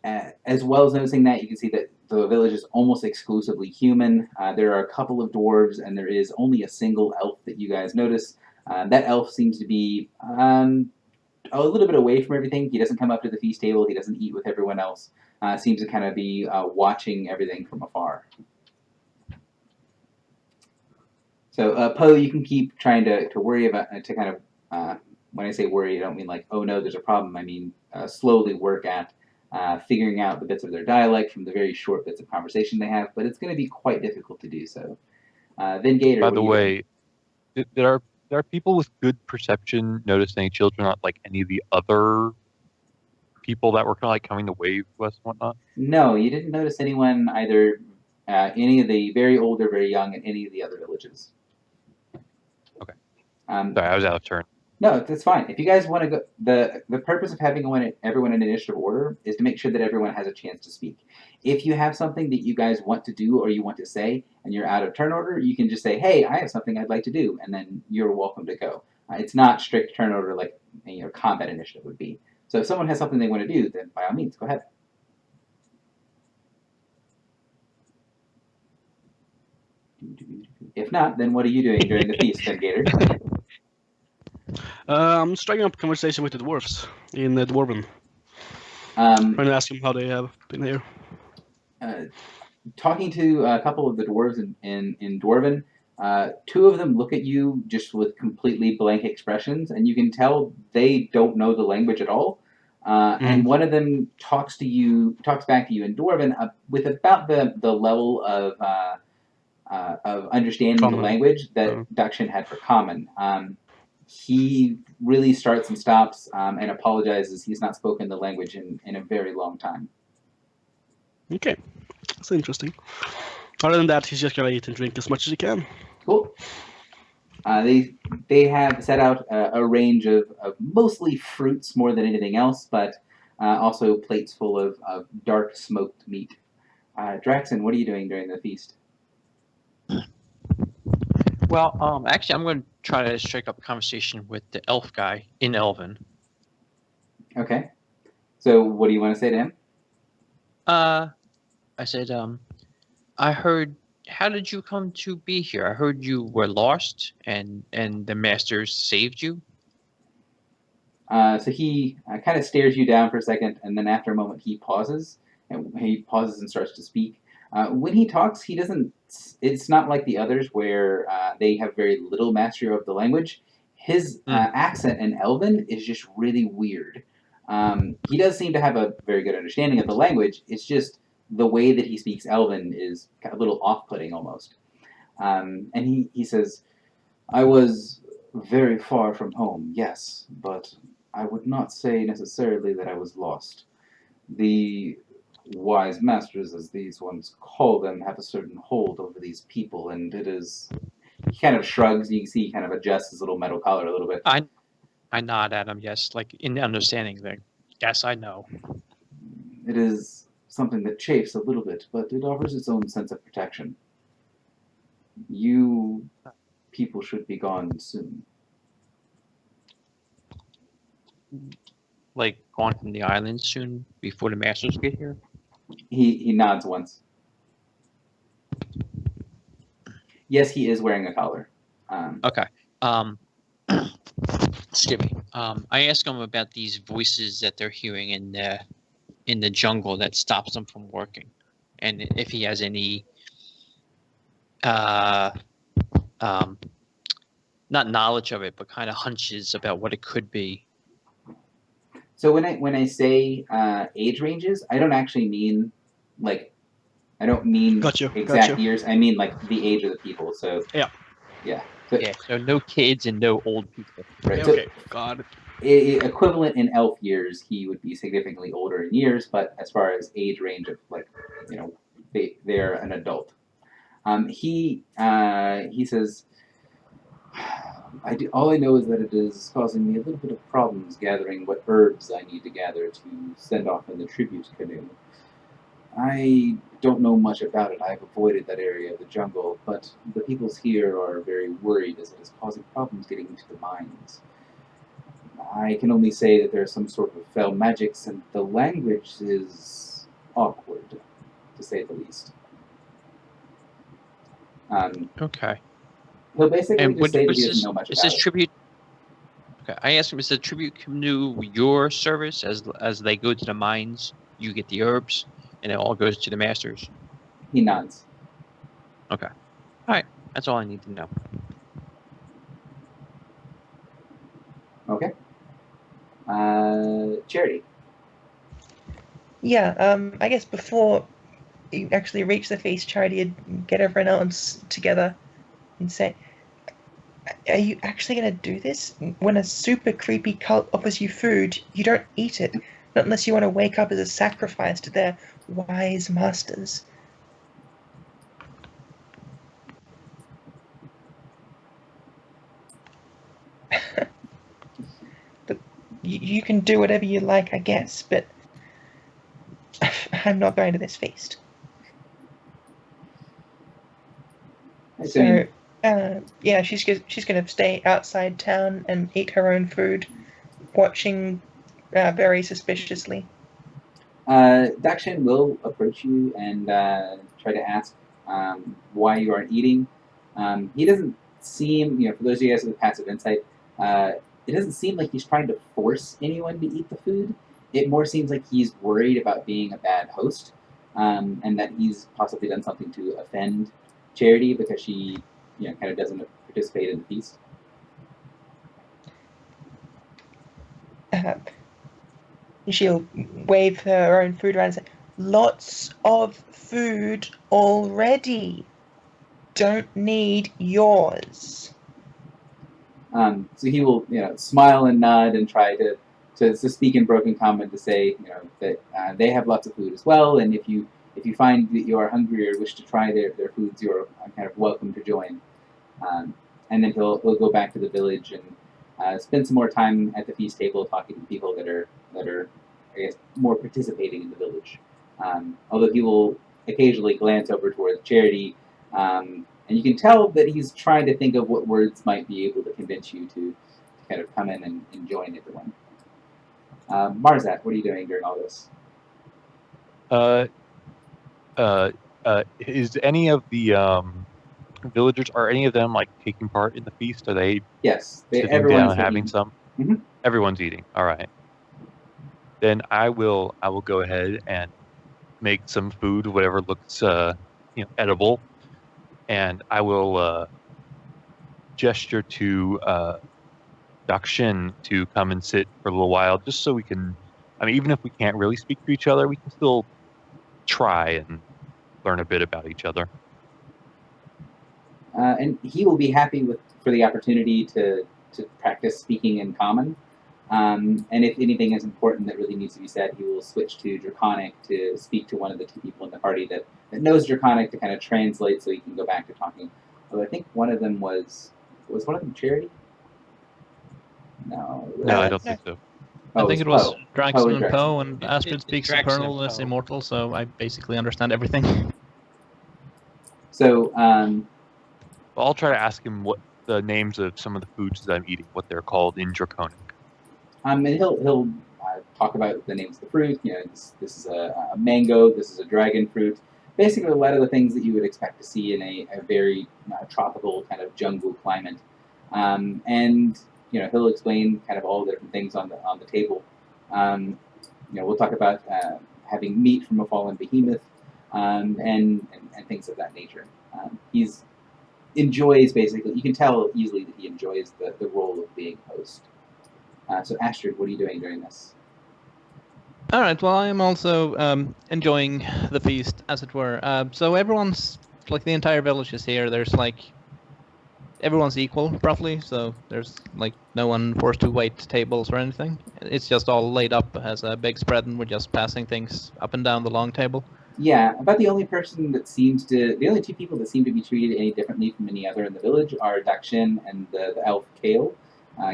As well as noticing that, you can see that the village is almost exclusively human. There are a couple of dwarves, and there is only a single elf that you guys notice. That elf seems to be a little bit away from everything. He doesn't come up to the feast table. He doesn't eat with everyone else. Seems to kind of be watching everything from afar. So, Poe, you can keep trying to worry about, to kind of, when I say worry, I don't mean like, oh no, there's a problem. I mean, slowly work at figuring out the bits of their dialect from the very short bits of conversation they have, but it's going to be quite difficult to do so. Then Gator. By the way, there are people with good perception notice any children, not like any of the other people that were kind of like coming to wave to us and whatnot? No, you didn't notice anyone either any of the very old or very young, and any of the other villages. Okay. Um, Sorry, I was out of turn. No, that's fine. If you guys want to go, the purpose of having everyone in initiative order is to make sure that everyone has a chance to speak. If you have something that you guys want to do or you want to say, and you're out of turn order, you can just say, "Hey, I have something I'd like to do," and then you're welcome to go. It's not strict turn order like combat initiative would be. So if someone has something they want to do, then by all means, go ahead. If not, then what are you doing during the feast, then, Gator? I'm striking up a conversation with the dwarves in Dwarven. Um, Trying to ask them how they have been here. Talking to a couple of the dwarves in Dwarven, two of them look at you just with completely blank expressions, and you can tell they don't know the language at all. And one of them talks back to you in Dwarven with about the level of understanding Common. the language that Dakshin had for common. He really starts and stops and apologizes. He's not spoken the language in a very long time. Okay, that's interesting. Other than that, he's just gonna eat and drink as much as he can. Cool. They have set out a range of mostly fruits more than anything else, but also plates full of dark smoked meat. Draxon, what are you doing during the feast? Well, actually, I'm going to try to strike up a conversation with the elf guy in Elven. Okay. So what do you want to say to him? I said, I heard. How did you come to be here? I heard you were lost, and the masters saved you. So he kind of stares you down for a second, and then after a moment he pauses, and starts to speak. When he talks, he doesn't. It's not like the others where they have very little mastery of the language. His accent in Elven is just really weird. He does seem to have a very good understanding of the language. It's just the way that he speaks Elven is a little off-putting almost. And he says, "I was very far from home, yes, but I would not say necessarily that I was lost. The wise masters, as these ones call them, have a certain hold over these people, and it is." He kind of shrugs. You can see he kind of adjusts his little metal collar a little bit. I nod at him, yes, like in the understanding thing. Yes, I know. It is something that chafes a little bit, but it offers its own sense of protection. You people should be gone soon. Like gone from the island soon before the masters get here. He nods once. Yes, he is wearing a collar. Okay. Excuse me. I asked him about these voices that they're hearing in the jungle that stops them from working, and if he has any, not knowledge of it, but kind of hunches about what it could be. So when I say age ranges, I don't actually mean I don't mean exact years. I mean like the age of the people. So yeah. So no kids and no old people. Right. Yeah, So, okay. Got it. Equivalent in elf years, he would be significantly older in years, but as far as age range of they're an adult. He says, all I know is that it is causing me a little bit of problems gathering what herbs I need to gather to send off in the tribute canoe. I don't know much about it. I've avoided that area of the jungle, but the peoples here are very worried as it is causing problems getting into the mines. I can only say that there's some sort of fell magics, and the language is awkward, to say the least. Okay. He'll basically just say that he doesn't know much about it. Tribute? Okay. I asked him, is the tribute canoe your service as they go to the mines? You get the herbs, and it all goes to the masters. He nods. Okay. All right. That's all I need to know. Okay. Charity. Yeah, I guess before you actually reach the feast, Charity would get everyone else together and say, "Are you actually going to do this? When a super creepy cult offers you food, you don't eat it, not unless you want to wake up as a sacrifice to their wise masters." You can do whatever you like, I guess, but I'm not going to this feast. So, yeah, she's going to stay outside town and eat her own food, watching very suspiciously. Dakshin will approach you and try to ask why you aren't eating. He doesn't seem, for those of you guys with passive insight, it doesn't seem like he's trying to force anyone to eat the food. It more seems like he's worried about being a bad host, and that he's possibly done something to offend Charity because she, kind of doesn't participate in the feast. She'll wave her own food around and say, "Lots of food already. Don't need yours." So he will, smile and nod and try to speak in broken common to say, that they have lots of food as well, and if you find that you are hungry or wish to try their foods, you're kind of welcome to join. And then he'll go back to the village and spend some more time at the feast table talking to people that are I guess more participating in the village. Although he will occasionally glance over towards Charity. And you can tell that he's trying to think of what words might be able to convince you to kind of come in and join everyone. Marzat, what are you doing during all this? Is any of the villagers, are any of them like taking part in the feast? Are they Yes, sitting everyone's down and having eating. some? Mhm. Everyone's eating. All right. Then I will go ahead and make some food, whatever looks edible, and I will gesture to Dakshin to come and sit for a little while, just so we can. I mean, even if we can't really speak to each other, we can still try and learn a bit about each other. And he will be happy for the opportunity to practice speaking in common. And if anything is important that really needs to be said, he will switch to Draconic to speak to one of the two people in the party that knows Draconic to kind of translate so he can go back to talking. Although I think one of them was one of them Charity? No. No, I No. don't think so. I think it was Poe. Draxon and Draxon. Poe, and Astrid It's speaks Draxon and Supernal as Poe. immortal, so I basically understand everything. So, I'll try to ask him what the names of some of the foods that I'm eating, what they're called in Draconic. and he'll talk about the names of the fruit. This is a mango. This is a dragon fruit. Basically, a lot of the things that you would expect to see in a very tropical kind of jungle climate. And he'll explain kind of all the different things on the table. We'll talk about having meat from a fallen behemoth, and things of that nature. He's enjoys basically. You can tell easily that he enjoys the role of being host. So Astrid, what are you doing during this? All right. Well, I am also enjoying the feast, as it were. So everyone's like the entire village is here. There's like everyone's equal, roughly. So there's like no one forced to wait tables or anything. It's just all laid up as a big spread, and we're just passing things up and down the long table. Yeah, about the only the only two people that seem to be treated any differently from any other in the village are Dakshin and the elf Kale.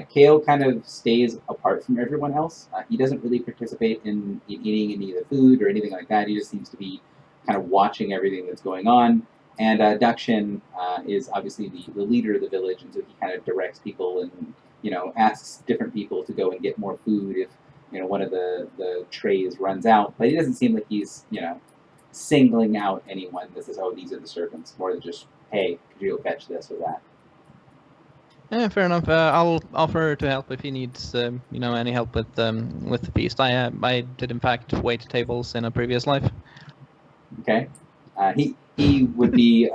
Kale kind of stays apart from everyone else. He doesn't really participate in eating any of the food or anything like that. He just seems to be kind of watching everything that's going on. And Dakshin is obviously the leader of the village, and so he kind of directs people and asks different people to go and get more food if one of the trays runs out. But he doesn't seem like he's singling out anyone. This is, oh, these are the servants, more than just, hey, could you go fetch this or that. Yeah, fair enough. I'll offer to help if he needs, any help with the feast. I did in fact wait tables in a previous life. Okay, he would be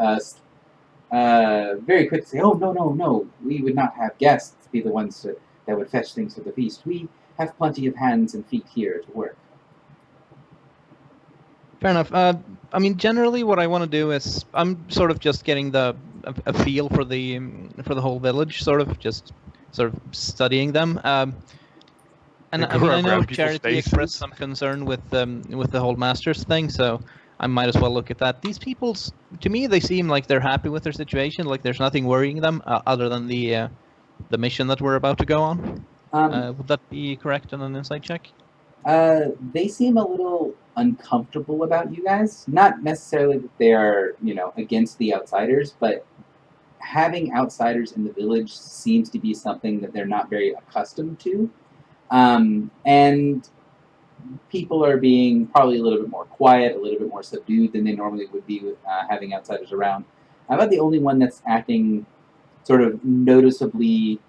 very quick to say, oh no, we would not have guests be the ones that would fetch things for the feast. We have plenty of hands and feet here to work. Fair enough. I mean, generally, what I want to do is I'm sort of just getting a feel for the whole village, sort of studying them. And I mean, I know Charity expressed some concern with the whole masters thing, so I might as well look at that. These people, to me, they seem like they're happy with their situation. Like there's nothing worrying them other than the mission that we're about to go on. Would that be correct in an insight check? They seem a little uncomfortable about you guys. Not necessarily that they are, against the outsiders, but having outsiders in the village seems to be something that they're not very accustomed to. And people are being probably a little bit more quiet, a little bit more subdued than they normally would be with having outsiders around. I'm about the only one that's acting sort of noticeably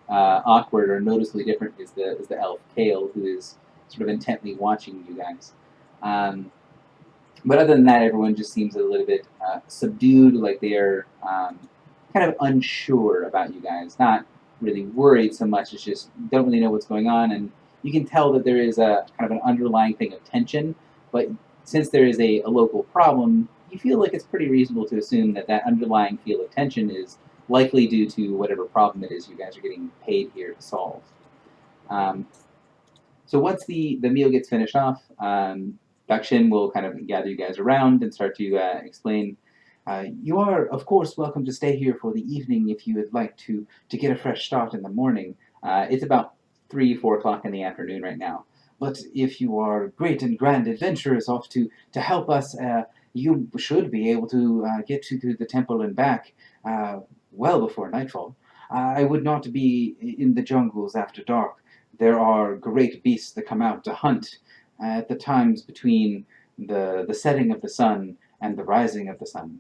awkward or noticeably different is the elf Kale, who is sort of intently watching you guys. But other than that, everyone just seems a little bit subdued, like they're kind of unsure about you guys. Not really worried so much, it's just don't really know what's going on. And you can tell that there is a kind of an underlying thing of tension, but since there is a local problem, you feel like it's pretty reasonable to assume that that underlying feel of tension is likely due to whatever problem it is you guys are getting paid here to solve. So once the meal gets finished off, Dakshin will kind of gather you guys around and start to explain. You are, of course, welcome to stay here for the evening if you would like to get a fresh start in the morning. It's about 3, 4 o'clock in the afternoon right now. But if you are great and grand adventurers off to help us, you should be able to get to the temple and back well before nightfall. I would not be in the jungles after dark. There are great beasts that come out to hunt at the times between the setting of the sun and the rising of the sun.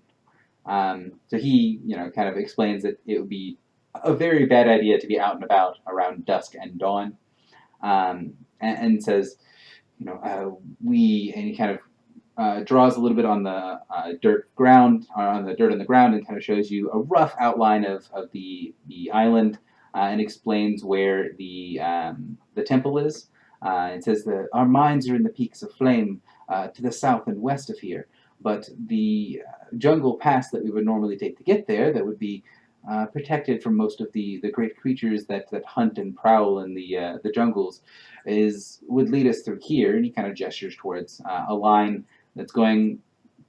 So he, kind of explains that it would be a very bad idea to be out and about around dusk and dawn, and says, and he kind of draws a little bit on the dirt on the ground, and kind of shows you a rough outline of the island, and explains where the temple is. It says that our mines are in the peaks of flame to the south and west of here, but the jungle pass that we would normally take to get there, that would be protected from most of the great creatures that hunt and prowl in the jungles, would lead us through here. And he kind of gestures towards a line that's going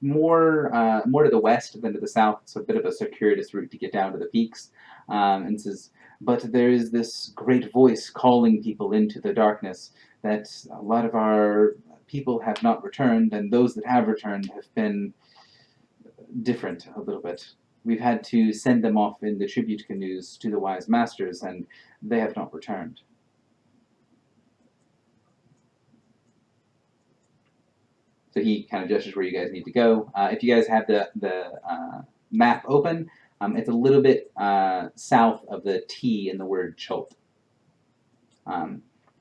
more to the west than to the south. It's a bit of a circuitous route to get down to the peaks, and says, but there is this great voice calling people into the darkness that a lot of our people have not returned, and those that have returned have been different a little bit. We've had to send them off in the tribute canoes to the wise masters, and they have not returned. So he kind of gestures where you guys need to go. If you guys have the map open, it's a little bit south of the T in the word Chult.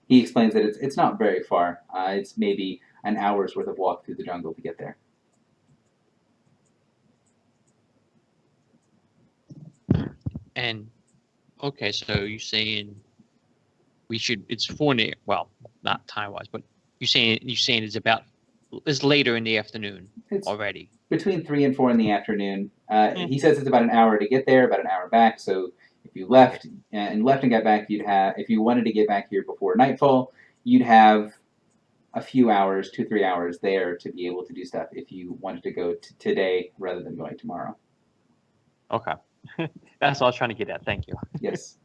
He explains that it's not very far. It's maybe an hour's worth of walk through the jungle to get there. And okay, so you're saying we should? It's 4 near. Well, not time wise, but you're saying it's later in the afternoon It's already. Between 3 and 4 in the afternoon. He says it's about an hour to get there, about an hour back. So if you left and got back, if you wanted to get back here before nightfall, you'd have a few hours, 2-3 hours there to be able to do stuff if you wanted to go today rather than going tomorrow. Okay. That's what I was trying to get at. Thank you. Yes.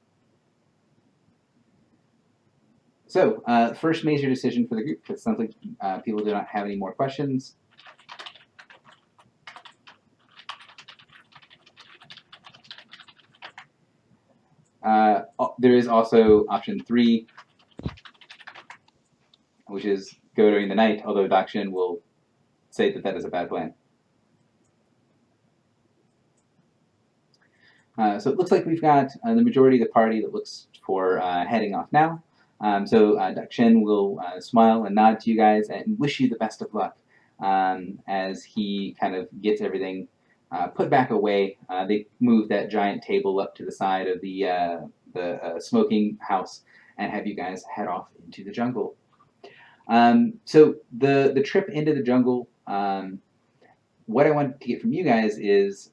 So, first major decision for the group. It sounds like people do not have any more questions. There is also option 3, which is go during the night, although Dakshin will say that is a bad plan. So it looks like we've got the majority of the party that looks for heading off now. So Dakshin will smile and nod to you guys and wish you the best of luck as he kind of gets everything put back away. They move that giant table up to the side of the smoking house and have you guys head off into the jungle. So the trip into the jungle, what I want to get from you guys is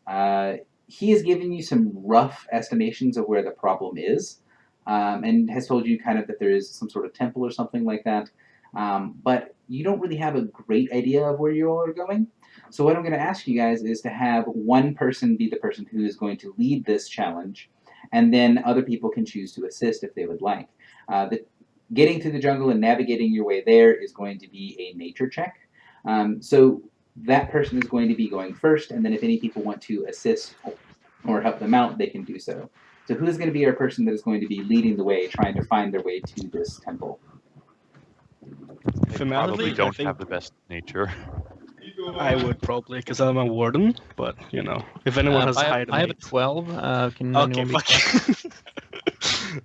he has given you some rough estimations of where the problem is, and has told you kind of that there is some sort of temple or something like that, but you don't really have a great idea of where you all are going. So what I'm going to ask you guys is to have one person be the person who is going to lead this challenge, and then other people can choose to assist if they would like. Getting through the jungle and navigating your way there is going to be a nature check. So that person is going to be going first, and then if any people want to assist or help them out, they can do so. So who's going to be our person that is going to be leading the way, trying to find their way to this temple? I Formality, probably I don't think- have the best nature. I would probably, because I'm a warden. But you know, if anyone has I hide, have a 12. Can Okay, anyone be fuck.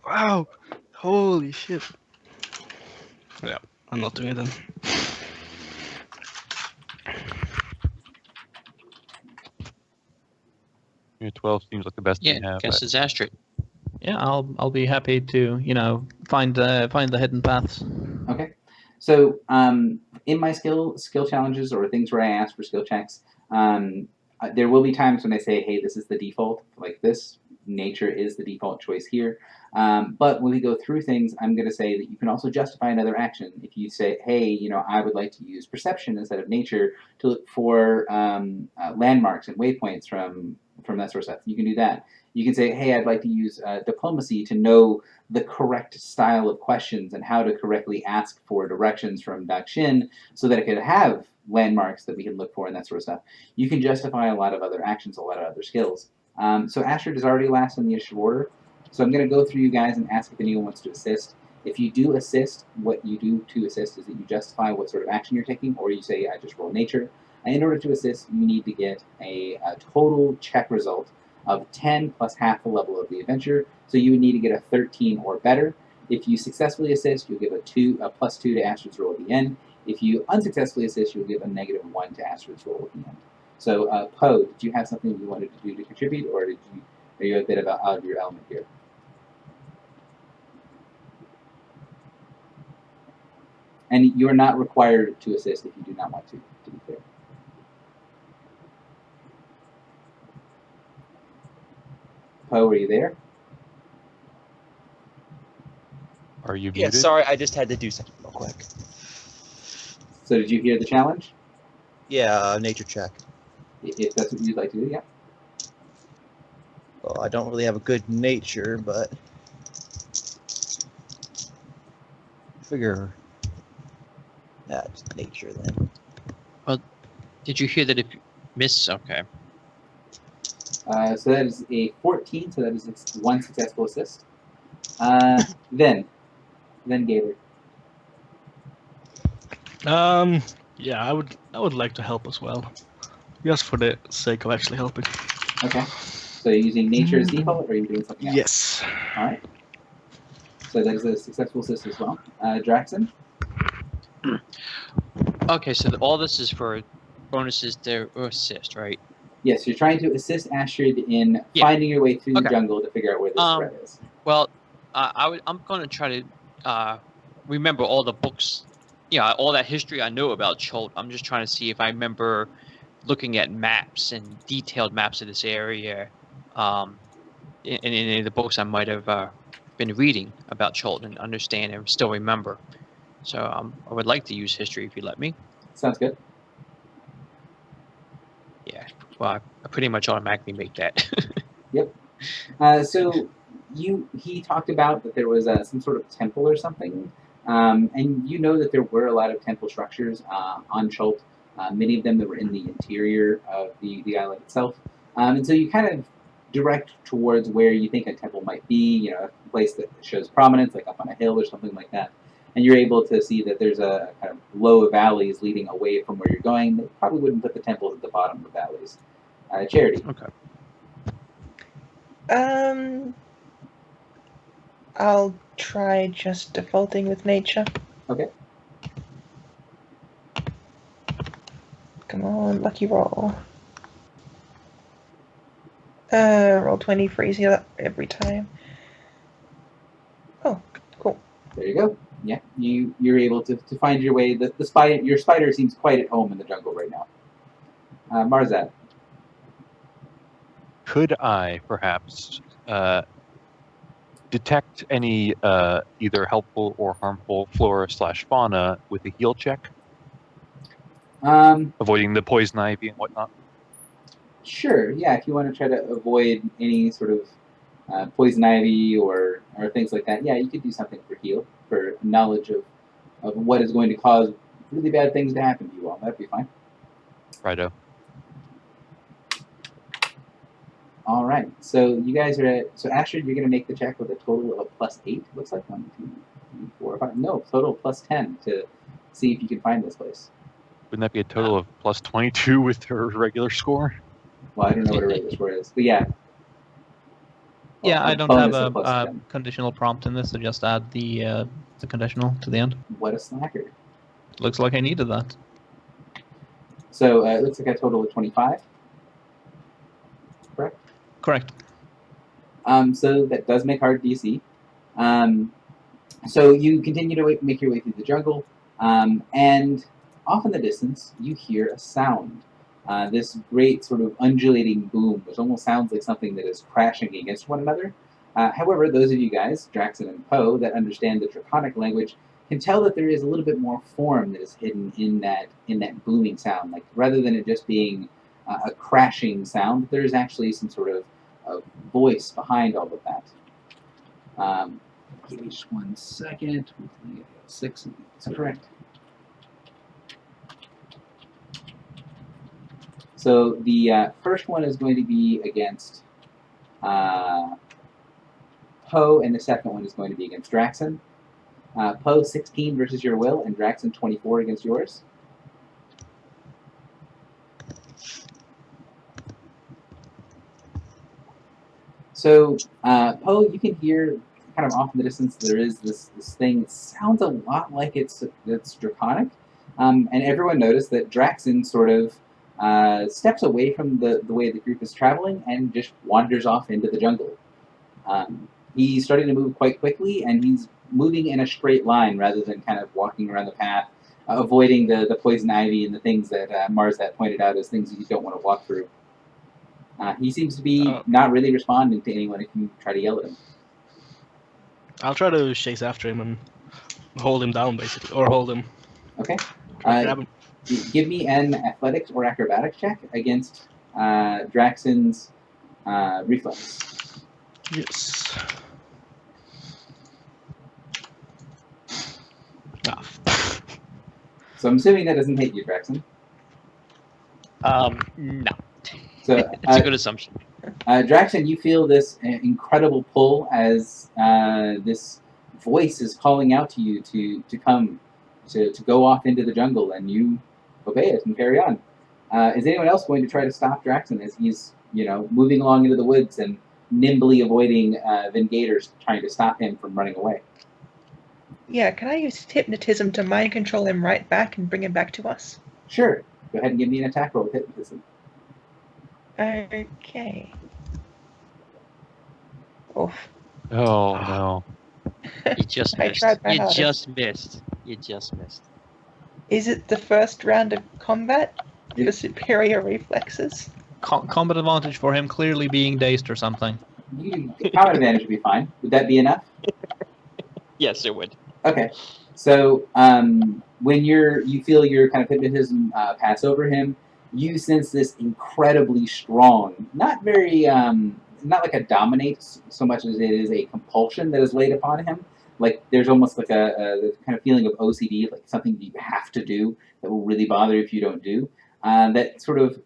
Wow, holy shit. Yeah, I'm not doing it then. Your 12 seems like the best Yeah, we have. guess it's Astrid. Yeah, I'll be happy to find the hidden paths. Okay. So in my skill challenges or things where I ask for skill checks, there will be times when I say, hey, this is the default, like this. Nature is the default choice here. But when we go through things, I'm going to say that you can also justify another action. If you say, hey, I would like to use perception instead of nature to look for landmarks and waypoints from that sort of stuff, you can do that. You can say, hey, I'd like to use diplomacy to know the correct style of questions and how to correctly ask for directions from Dakshin so that it could have landmarks that we can look for and that sort of stuff. You can justify a lot of other actions, a lot of other skills. So Astrid is already last in the initiative order. So I'm going to go through you guys and ask if anyone wants to assist. If you do assist, what you do to assist is that you justify what sort of action you're taking, or you say, I just roll nature. And in order to assist, you need to get a total check result of 10 plus half the level of the adventure. So you would need to get a 13 or better. If you successfully assist, you'll give a plus 2 to Astrid's roll at the end. If you unsuccessfully assist, you'll give a -1 to Astrid's roll at the end. So, Poe, did you have something you wanted to do to contribute, or are you a bit out of your element here? And you are not required to assist if you do not want to be fair. Poe, are you there? Are you Yeah, muted? sorry, I just had to do something real quick. So did you hear the challenge? Yeah, nature check. If that's what you'd like to do, yeah. Well, I don't really have a good nature, but figure that's nature then. Did you hear that if you miss? Okay. So that is a 14, so that is 1 successful assist. Then Gabriel. Yeah, I would like to help as well, just for the sake of actually helping. Okay. So you're using nature as default, or are you doing something else? Yes. All right. So that is a successful assist as well. Draxon? Okay, so all this is for bonuses to assist, right? Yes, you're trying to assist Astrid in Yeah. finding your way through the Okay. jungle to figure out where this threat is. Well, I'm going to try to remember all the books, all that history I know about Chult. I'm just trying to see if I remember looking at maps and detailed maps of this area in any of the books I might have been reading about Chult and understand and still remember. So I would like to use history if you let me. Sounds good. Yeah, well, I pretty much automatically make that. Yep. So he talked about that there was some sort of temple or something, and you know that there were a lot of temple structures on Chult, many of them that were in the interior of the island itself, and so you kind of direct towards where you think a temple might be, a place that shows prominence, like up on a hill or something like that, and you're able to see that there's a kind of low valleys leading away from where you're going. They probably wouldn't put the temples at the bottom of the valleys. Charity. Okay. I'll try just defaulting with nature. Okay. Come on, lucky roll. Roll 20 for easy every time. Oh, cool. There you go. Yeah, you're able to find your way. The spider, your spider seems quite at home in the jungle right now. Marzad. Could I perhaps detect any either helpful or harmful flora/fauna with a heal check, avoiding the poison ivy and whatnot? Sure. Yeah, if you want to try to avoid any sort of poison ivy or things like that, yeah, you could do something for heal, for knowledge of what is going to cause really bad things to happen to you all. That'd be fine. Righto. All right, so you guys are at, so Astrid, you're going to make the check with a total of +8. Looks like 1, 2, 3, 4, 5. No, total +10 to see if you can find this place. Wouldn't that be a total of +22 with her regular score? Well, I don't know what a regular score is, but yeah. Yeah, Well, I don't have bonus of a +10. conditional prompt in this, so just add the conditional to the end. What a slacker. Looks like I needed that. So it looks like a total of 25. Correct? Correct. So that does make hard DC. So you continue to make your way through the jungle, and off in the distance, you hear a sound. This great sort of undulating boom, which almost sounds like something that is crashing against one another. However, those of you guys, Draxon and Poe, that understand the Draconic language, can tell that there is a little bit more form that is hidden in that booming sound. Like rather than it just being a crashing sound, there is actually some sort of voice behind all of that. Give me just 1 second. Hopefully AL6 is correct. So the first one is going to be against Poe, and the second one is going to be against Draxon. Poe 16 versus your will, and Draxon 24 against yours. So Poe, you can hear kind of off in the distance there is this thing. It sounds a lot like it's Draconic, and everyone noticed that Draxon sort of steps away from the way the group is traveling and just wanders off into the jungle. He's starting to move quite quickly, and he's moving in a straight line rather than kind of walking around the path, avoiding the poison ivy and the things that Marzat pointed out as things that you don't want to walk through. He seems to be not really responding to anyone if you try to yell at him. I'll try to chase after him and hold him down, basically, or hold him. Okay. Grab him. Give me an athletics or acrobatics check against Draxon's reflex. Yes. So I'm assuming that doesn't hit you, Draxon. No. So It's a good assumption. Draxon, you feel this incredible pull as this voice is calling out to you to come, to go off into the jungle, and you obey it and carry on. Is anyone else going to try to stop Draxon as he's, moving along into the woods and nimbly avoiding Vingators trying to stop him from running away? Yeah, can I use hypnotism to mind control him right back and bring him back to us? Sure. Go ahead and give me an attack roll with hypnotism. Okay. Oof. Oh no. You just I missed. tried my You hardest. just missed. You just missed. Is it the first round of combat for superior reflexes? Combat advantage for him clearly being dazed or something. Combat advantage would be fine. Would that be enough? Yes, it would. Okay. So when you feel your kind of hypnotism pass over him, you sense this incredibly strong, not very, not like a dominate so much as it is a compulsion that is laid upon him. Like there's almost like a kind of feeling of OCD, like something you have to do that will really bother you if you don't do. That sort of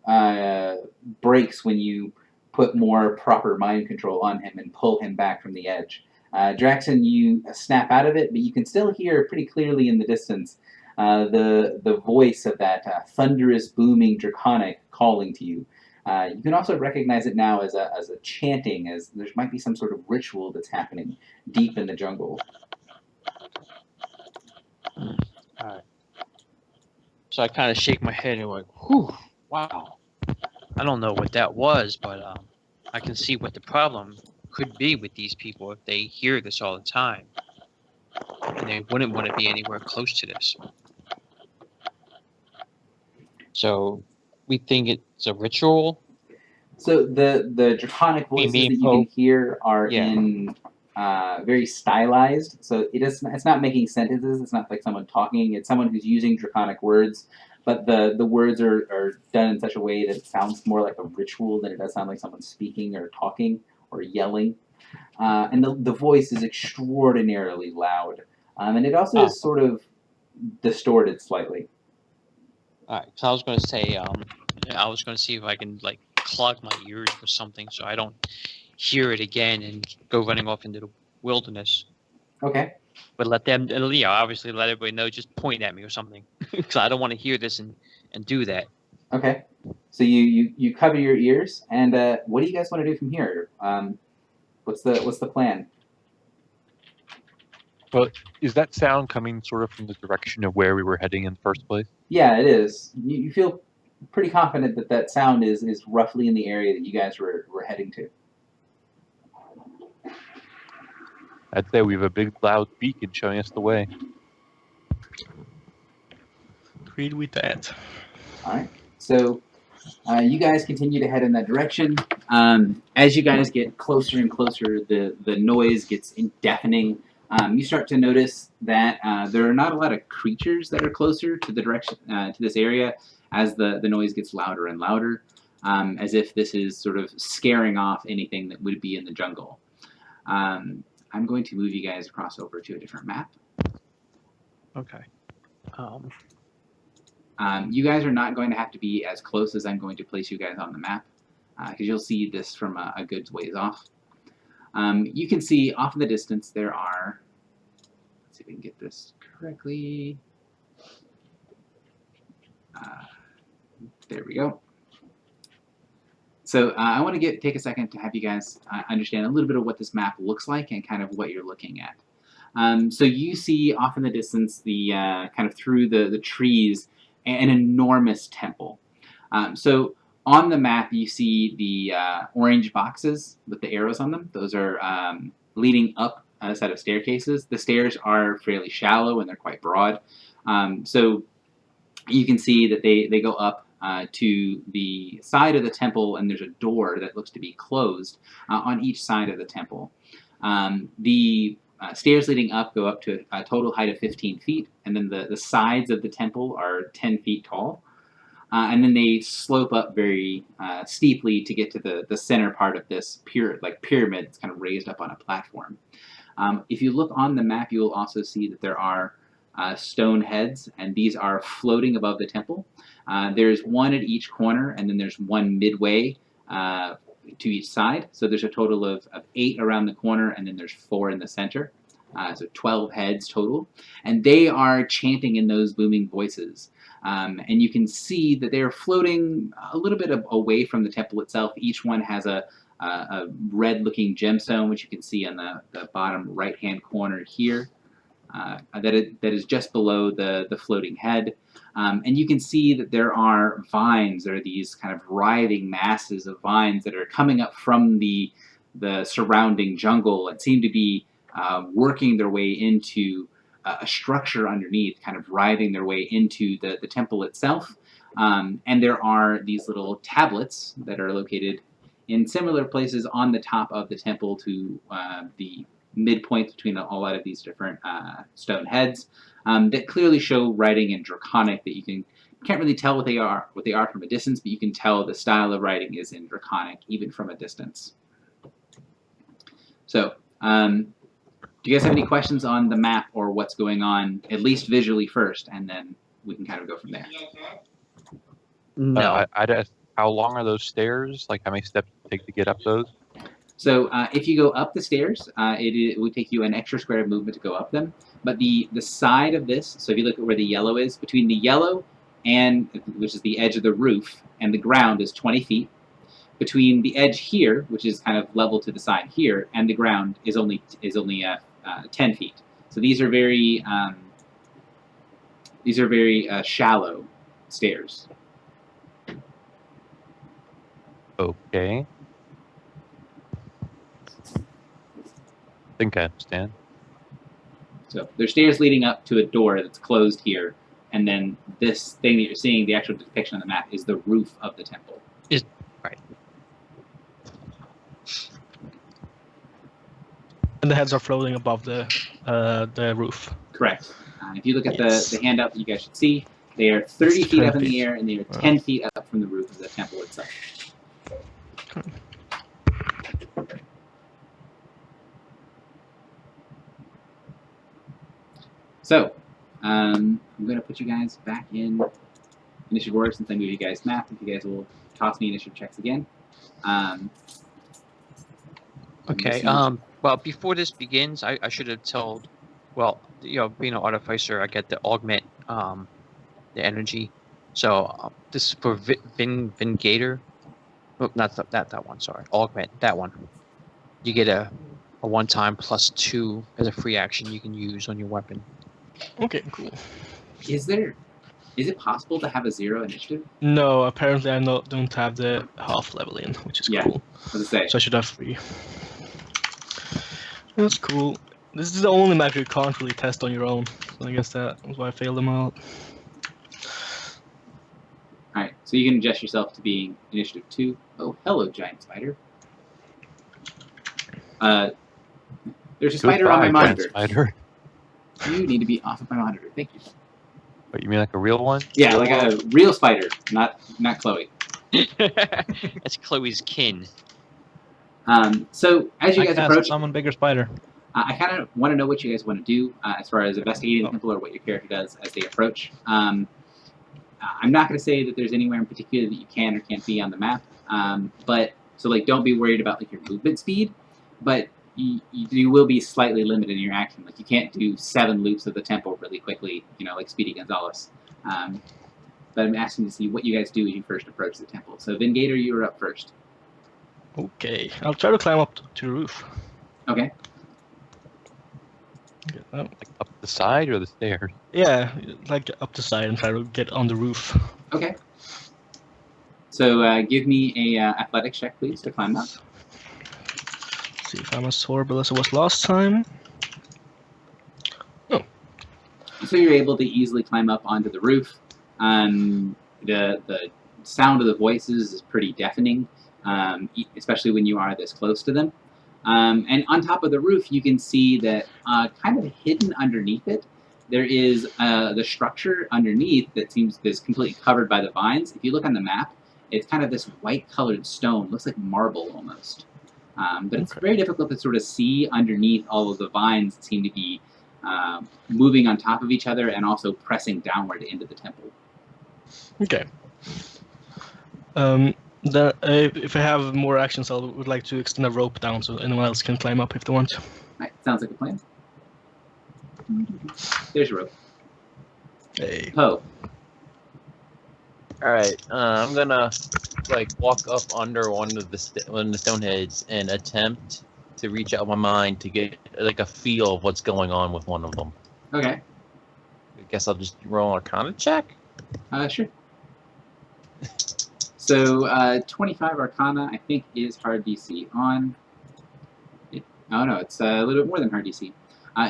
breaks when you put more proper mind control on him and pull him back from the edge. Draxon, you snap out of it, but you can still hear pretty clearly in the distance the voice of that thunderous, booming Draconic calling to you. You can also recognize it now as a chanting, as there might be some sort of ritual that's happening deep in the jungle. Alright. So I kind of shake my head and like, whew, wow. I don't know what that was, but I can see what the problem could be with these people if they hear this all the time. And they wouldn't want to be anywhere close to this. So we think it's a ritual. So the Draconic voices that you can hear are in very stylized. So it's not making sentences. It's not like someone talking. It's someone who's using Draconic words, but the words are done in such a way that it sounds more like a ritual than it does sound like someone speaking or talking or yelling. And the voice is extraordinarily loud. And it also is sort of distorted slightly. All right, so I was going to say, I was going to see if I can like clog my ears with something so I don't hear it again and go running off into the wilderness. Okay. But let them, obviously let everybody know. Just point at me or something, because I don't want to hear this and do that. Okay. So you cover your ears, and what do you guys want to do from here? What's the plan? Well, is that sound coming sort of from the direction of where we were heading in the first place? Yeah, it is. You feel pretty confident that sound is roughly in the area that you guys were heading to. I'd say we have a big loud beacon showing us the way. Agreed with that. All right. So you guys continue to head in that direction. As you guys get closer and closer, the noise gets deafening. You start to notice that there are not a lot of creatures that are closer to the direction to this area as the noise gets louder and louder, as if this is sort of scaring off anything that would be in the jungle. I'm going to move you guys across over to a different map. Okay. You guys are not going to have to be as close as I'm going to place you guys on the map, because you'll see this from a good ways off. You can see off in the distance there are, let's see if we can get this correctly. There we go. So I want to take a second to have you guys understand a little bit of what this map looks like and kind of what you're looking at. So you see off in the distance, the kind of through the trees, an enormous temple. So on the map, you see the orange boxes with the arrows on them. Those are leading up a set of staircases. The stairs are fairly shallow and they're quite broad. So you can see that they go up to the side of the temple, and there's a door that looks to be closed on each side of the temple. The stairs leading up go up to a total height of 15 feet, and then the sides of the temple are 10 feet tall. And then they slope up very steeply to get to the center part of this pyramid that's kind of raised up on a platform. If you look on the map, you will also see that there are stone heads, and these are floating above the temple. There's one at each corner, and then there's one midway to each side. So there's a total of 8 around the corner, and then there's 4 in the center. So 12 heads total. And they are chanting in those booming voices. And you can see that they're floating a little bit away from the temple itself. Each one has a red-looking gemstone, which you can see on the bottom right-hand corner here. That is just below the floating head. And you can see that there are vines. There are these kind of writhing masses of vines that are coming up from the surrounding jungle and seem to be working their way into a structure underneath, kind of writhing their way into the temple itself. And there are these little tablets that are located in similar places on the top of the temple to the midpoint between a lot of these different stone heads that clearly show writing in Draconic that you can't really tell what they are from a distance, but you can tell the style of writing is in Draconic even from a distance. So, do you guys have any questions on the map or what's going on, at least visually first, and then we can kind of go from there? No. I'd ask, how long are those stairs? Like, how many steps does it take to get up those? So if you go up the stairs, it would take you an extra square of movement to go up them. But the side of this, so if you look at where the yellow is, between the yellow and, which is the edge of the roof, and the ground is 20 feet. Between the edge here, which is kind of level to the side here, and the ground is only 10 feet. So these are very shallow stairs. Okay. I think I understand. So there's stairs leading up to a door that's closed here, and then this thing that you're seeing, the actual depiction on the map, is the roof of the temple. Right. And the heads are floating above the roof. Correct. If you look at the handout that you guys should see, they are 30 feet up in the air, and they are 10 feet up from the roof of the temple itself. So, I'm going to put you guys back in initiative order since I moved you guys map. If you guys will toss me initiative checks again. Okay. Well, before this begins, I should have told. Well, being an artificer, I get to augment the energy. So this is for Vingator. Oh, not that one. Sorry, augment that one. You get a one-time +2 as a free action you can use on your weapon. Okay, cool. Is it possible to have a 0 initiative? No, apparently I don't have the half level in, which is Yeah. cool. As I say, So I should have 3. That's cool. This is the only map you can't really test on your own. So I guess that's why I failed them out. Alright, so you can adjust yourself to being initiative 2. Oh, hello, giant spider. There's a spider on my Goodbye, giant monitor. spider. You need to be off of my monitor. Thank you. But you mean like a real one? Yeah, like a real spider, not Chloe. That's Chloe's kin. So as you I guys cast approach, summon bigger spider. I kind of want to know what you guys want to do as far as investigating the temple or what your character does as they approach. I'm not going to say that there's anywhere in particular that you can or can't be on the map, but so like don't be worried about like your movement speed, but you will be slightly limited in your action. Like you can't do 7 loops of the temple really quickly, like Speedy Gonzalez. But I'm asking to see what you guys do as you first approach the temple. So Vingator, you are up first. Okay, I'll try to climb up to the roof. Okay. Get that. Like up the side or the stairs? Yeah, like up the side and try to get on the roof. Okay. So give me a athletics check, please, to climb up. See if I'm as horrible as I was last time. So you're able to easily climb up onto the roof. The sound of the voices is pretty deafening, especially when you are this close to them. And on top of the roof, you can see that kind of hidden underneath it, there is the structure underneath that is completely covered by the vines. If you look on the map, it's kind of this white-colored stone. Looks like marble almost. But it's very difficult to sort of see underneath all of the vines that seem to be moving on top of each other and also pressing downward into the temple. Okay. Then, if I have more actions, I would like to extend a rope down so anyone else can climb up if they want. Right, sounds like a plan. There's your rope. Hey. Poe. All right, I'm gonna walk up under one of the stone heads and attempt to reach out my mind to get a feel of what's going on with one of them. Okay. I guess I'll just roll an Arcana check. Sure. So 25 Arcana, I think, is hard DC on. Oh no, it's a little bit more than hard DC.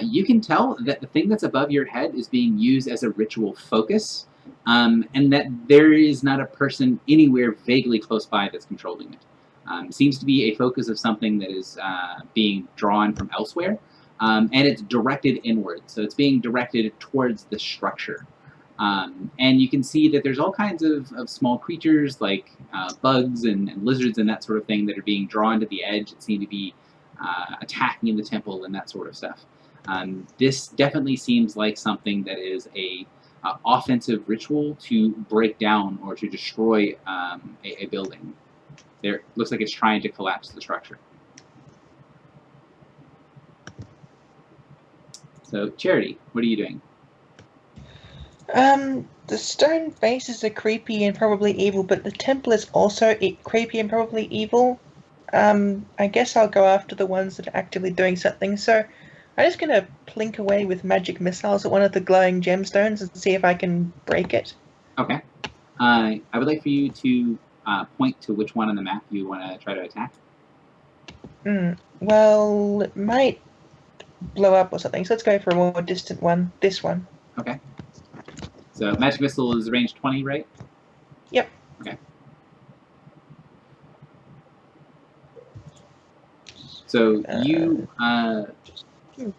You can tell that the thing that's above your head is being used as a ritual focus, and that there is not a person anywhere vaguely close by that's controlling it. Seems to be a focus of something that is being drawn from elsewhere, and it's directed inward, so it's being directed towards the structure. And you can see that there's all kinds of small creatures like bugs and lizards and that sort of thing that are being drawn to the edge and seem to be attacking in the temple and that sort of stuff. This definitely seems like something that is a offensive ritual to break down or to destroy a building. There looks like it's trying to collapse the structure. So, Charity, what are you doing? The stone faces are creepy and probably evil, but the temple is also creepy and probably evil. I guess I'll go after the ones that are actively doing something. So I'm just gonna plink away with magic missiles at one of the glowing gemstones and see if I can break it. Okay. I would like for you to point to which one on the map you want to try to attack. Well, it might blow up or something. So let's go for a more distant one. This one. Okay. So magic missile is range 20, right? Yep. Okay. So you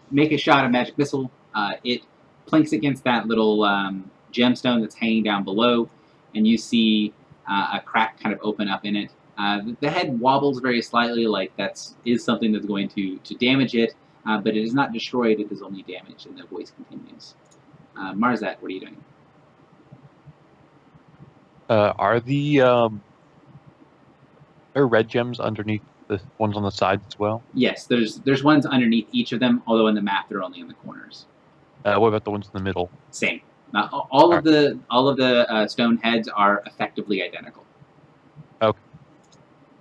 make a shot of magic missile. It plinks against that little gemstone that's hanging down below, and you see a crack kind of open up in it. The head wobbles very slightly, like is something that's going to damage it, but it is not destroyed. It is only damaged, and the voice continues. Marzat, what are you doing? Are the red gems underneath the ones on the sides as well? Yes, there's ones underneath each of them, although in the map they're only in the corners. What about the ones in the middle? Same. All of the stone heads are effectively identical.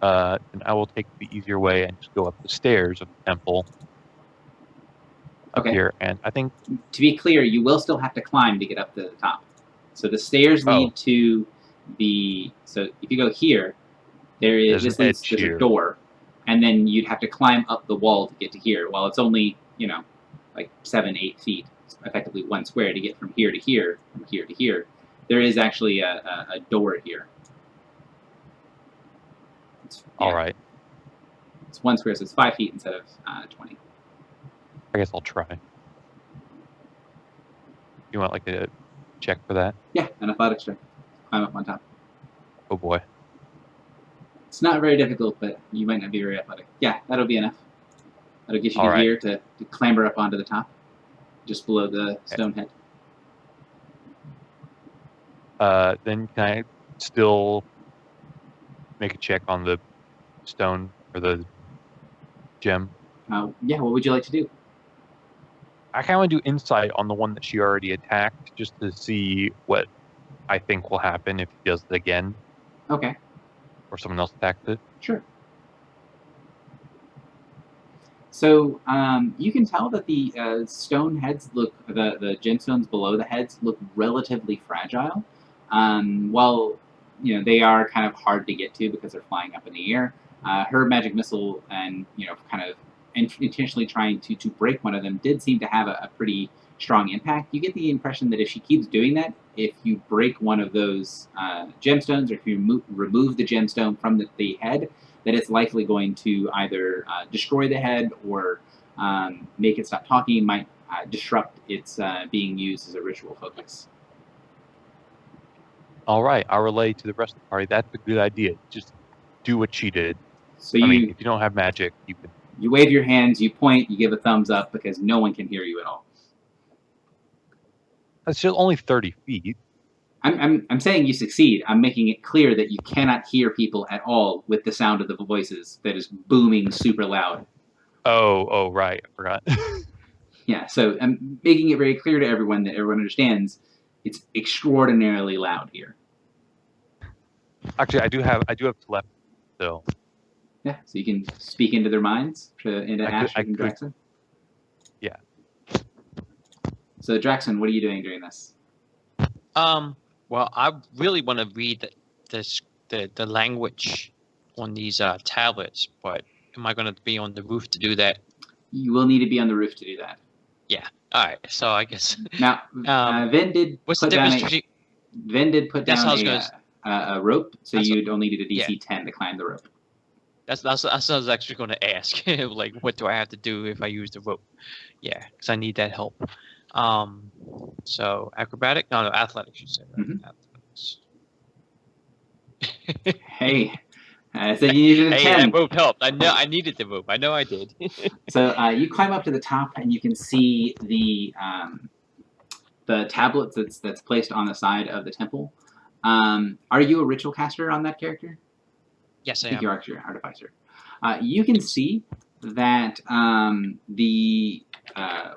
And I will take the easier way and just go up the stairs of the temple. Up Okay. here, and I think To be clear, you will still have to climb to get up to the top. So the stairs lead to the. So if you go here, there's a door, and then you'd have to climb up the wall to get to here. Well, it's only like 7-8 feet, it's effectively 1 square to get from here to here, from here to here. There is actually a door here. all right. It's 1 square, so it's 5 feet instead of 20. I guess I'll try. You want like a check for that? Yeah, an athletics check. Climb up on top. Oh boy. It's not very difficult, but you might not be very athletic. Yeah, that'll be enough. That'll get you All right. here to clamber up onto the top, just below the stone head. Then can I still make a check on the stone or the gem? Yeah, what would you like to do? I kind of want to do insight on the one that she already attacked, just to see what I think will happen if he does it again, Okay, or someone else attacks it. sure. So you can tell that the stone heads the gemstones below the heads look relatively fragile. While they are kind of hard to get to because they're flying up in the air. Her magic missile and kind of intentionally trying to break one of them did seem to have a pretty strong impact. You get the impression that if she keeps doing that, if you break one of those gemstones, or if you remove the gemstone from the head, that it's likely going to either destroy the head or make it stop talking, might disrupt its being used as a ritual focus. All right, I'll relay to the rest of the party. That's a good idea. Just do what she did. So I mean, if you don't have magic, you can. You wave your hands, you point, you give a thumbs up because no one can hear you at all. That's just only 30 feet. I'm saying you succeed. I'm making it clear that you cannot hear people at all with the sound of the voices that is booming super loud. Oh, right. I forgot. Yeah, so I'm making it very clear to everyone that everyone understands it's extraordinarily loud here. Actually, I do have telepathy, so. Yeah, so you can speak into their minds, into Ash and could. Draxon. Yeah. So Draxon, what are you doing during this? Well, I really want to read the language on these tablets, but am I going to be on the roof to do that? You will need to be on the roof to do that. Yeah. All right. So I guess. Now, Ven did what's put the down difference between? Ven did put That's down how I was a rope, so you'd only need a DC Yeah. 10 to climb the rope. That's what I was actually going to ask. Like, what do I have to do if I use the rope? Yeah, because I need that help. So acrobatic? No, athletics. You said right? Athletics. Hey, I said you needed a 10. Hey, that rope helped. I know I needed the rope. I know I did. So you climb up to the top, and you can see the tablet that's placed on the side of the temple. Are you a ritual caster on that character? Yes, I I think am. you are actually an artificer. You can see that the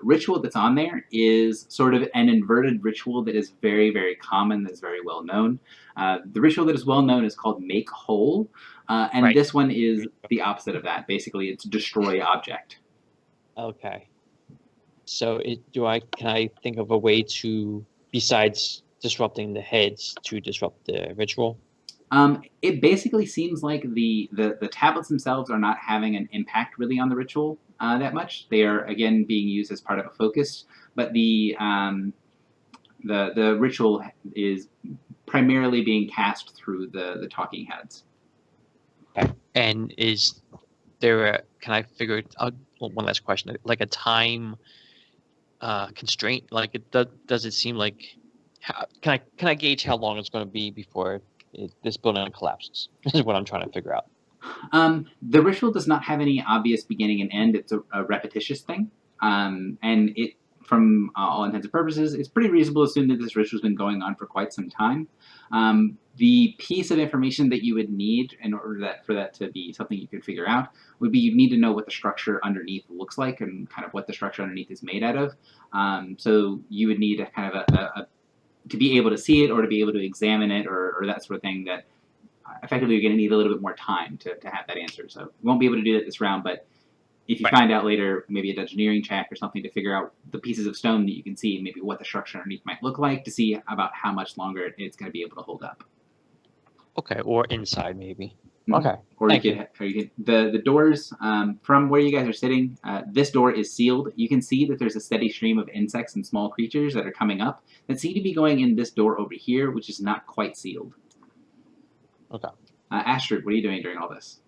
ritual that's on there is sort of an inverted ritual that is very, very common, that's very well known. The ritual that is well known is called Make Whole, and Right. this one is the opposite of that. Basically, it's Destroy Object. Okay. So can I think of a way to, besides disrupting the heads, to disrupt the ritual? It basically seems like the tablets themselves are not having an impact really on the ritual that much. They are again being used as part of a focus, but the ritual is primarily being cast through the talking heads. Okay. And is there can I figure out one last question, like a time constraint? Like does it seem like can I gauge how long it's going to be before this building collapses? This is what I'm trying to figure out. The ritual does not have any obvious beginning and end. It's a repetitious thing. and it, from all intents and purposes, it's pretty reasonable to assume that this ritual's been going on for quite some time. The piece of information that you would need in order for that to be something you could figure out would be you'd need to know what the structure underneath looks like and kind of what the structure underneath is made out of. So you would need a kind of to be able to see it or to be able to examine it or that sort of thing. That effectively you're going to need a little bit more time to have that answer. So you won't be able to do that this round, but if you find out later, maybe a engineering check or something to figure out the pieces of stone that you can see, maybe what the structure underneath might look like to see about how much longer it's going to be able to hold up. Okay, or inside maybe. Mhm. Okay. Or Thank you could the doors from where you guys are sitting. This door is sealed. You can see that there's a steady stream of insects and small creatures that are coming up that seem to be going in this door over here, which is not quite sealed. Okay. Astrid, what are you doing during all this?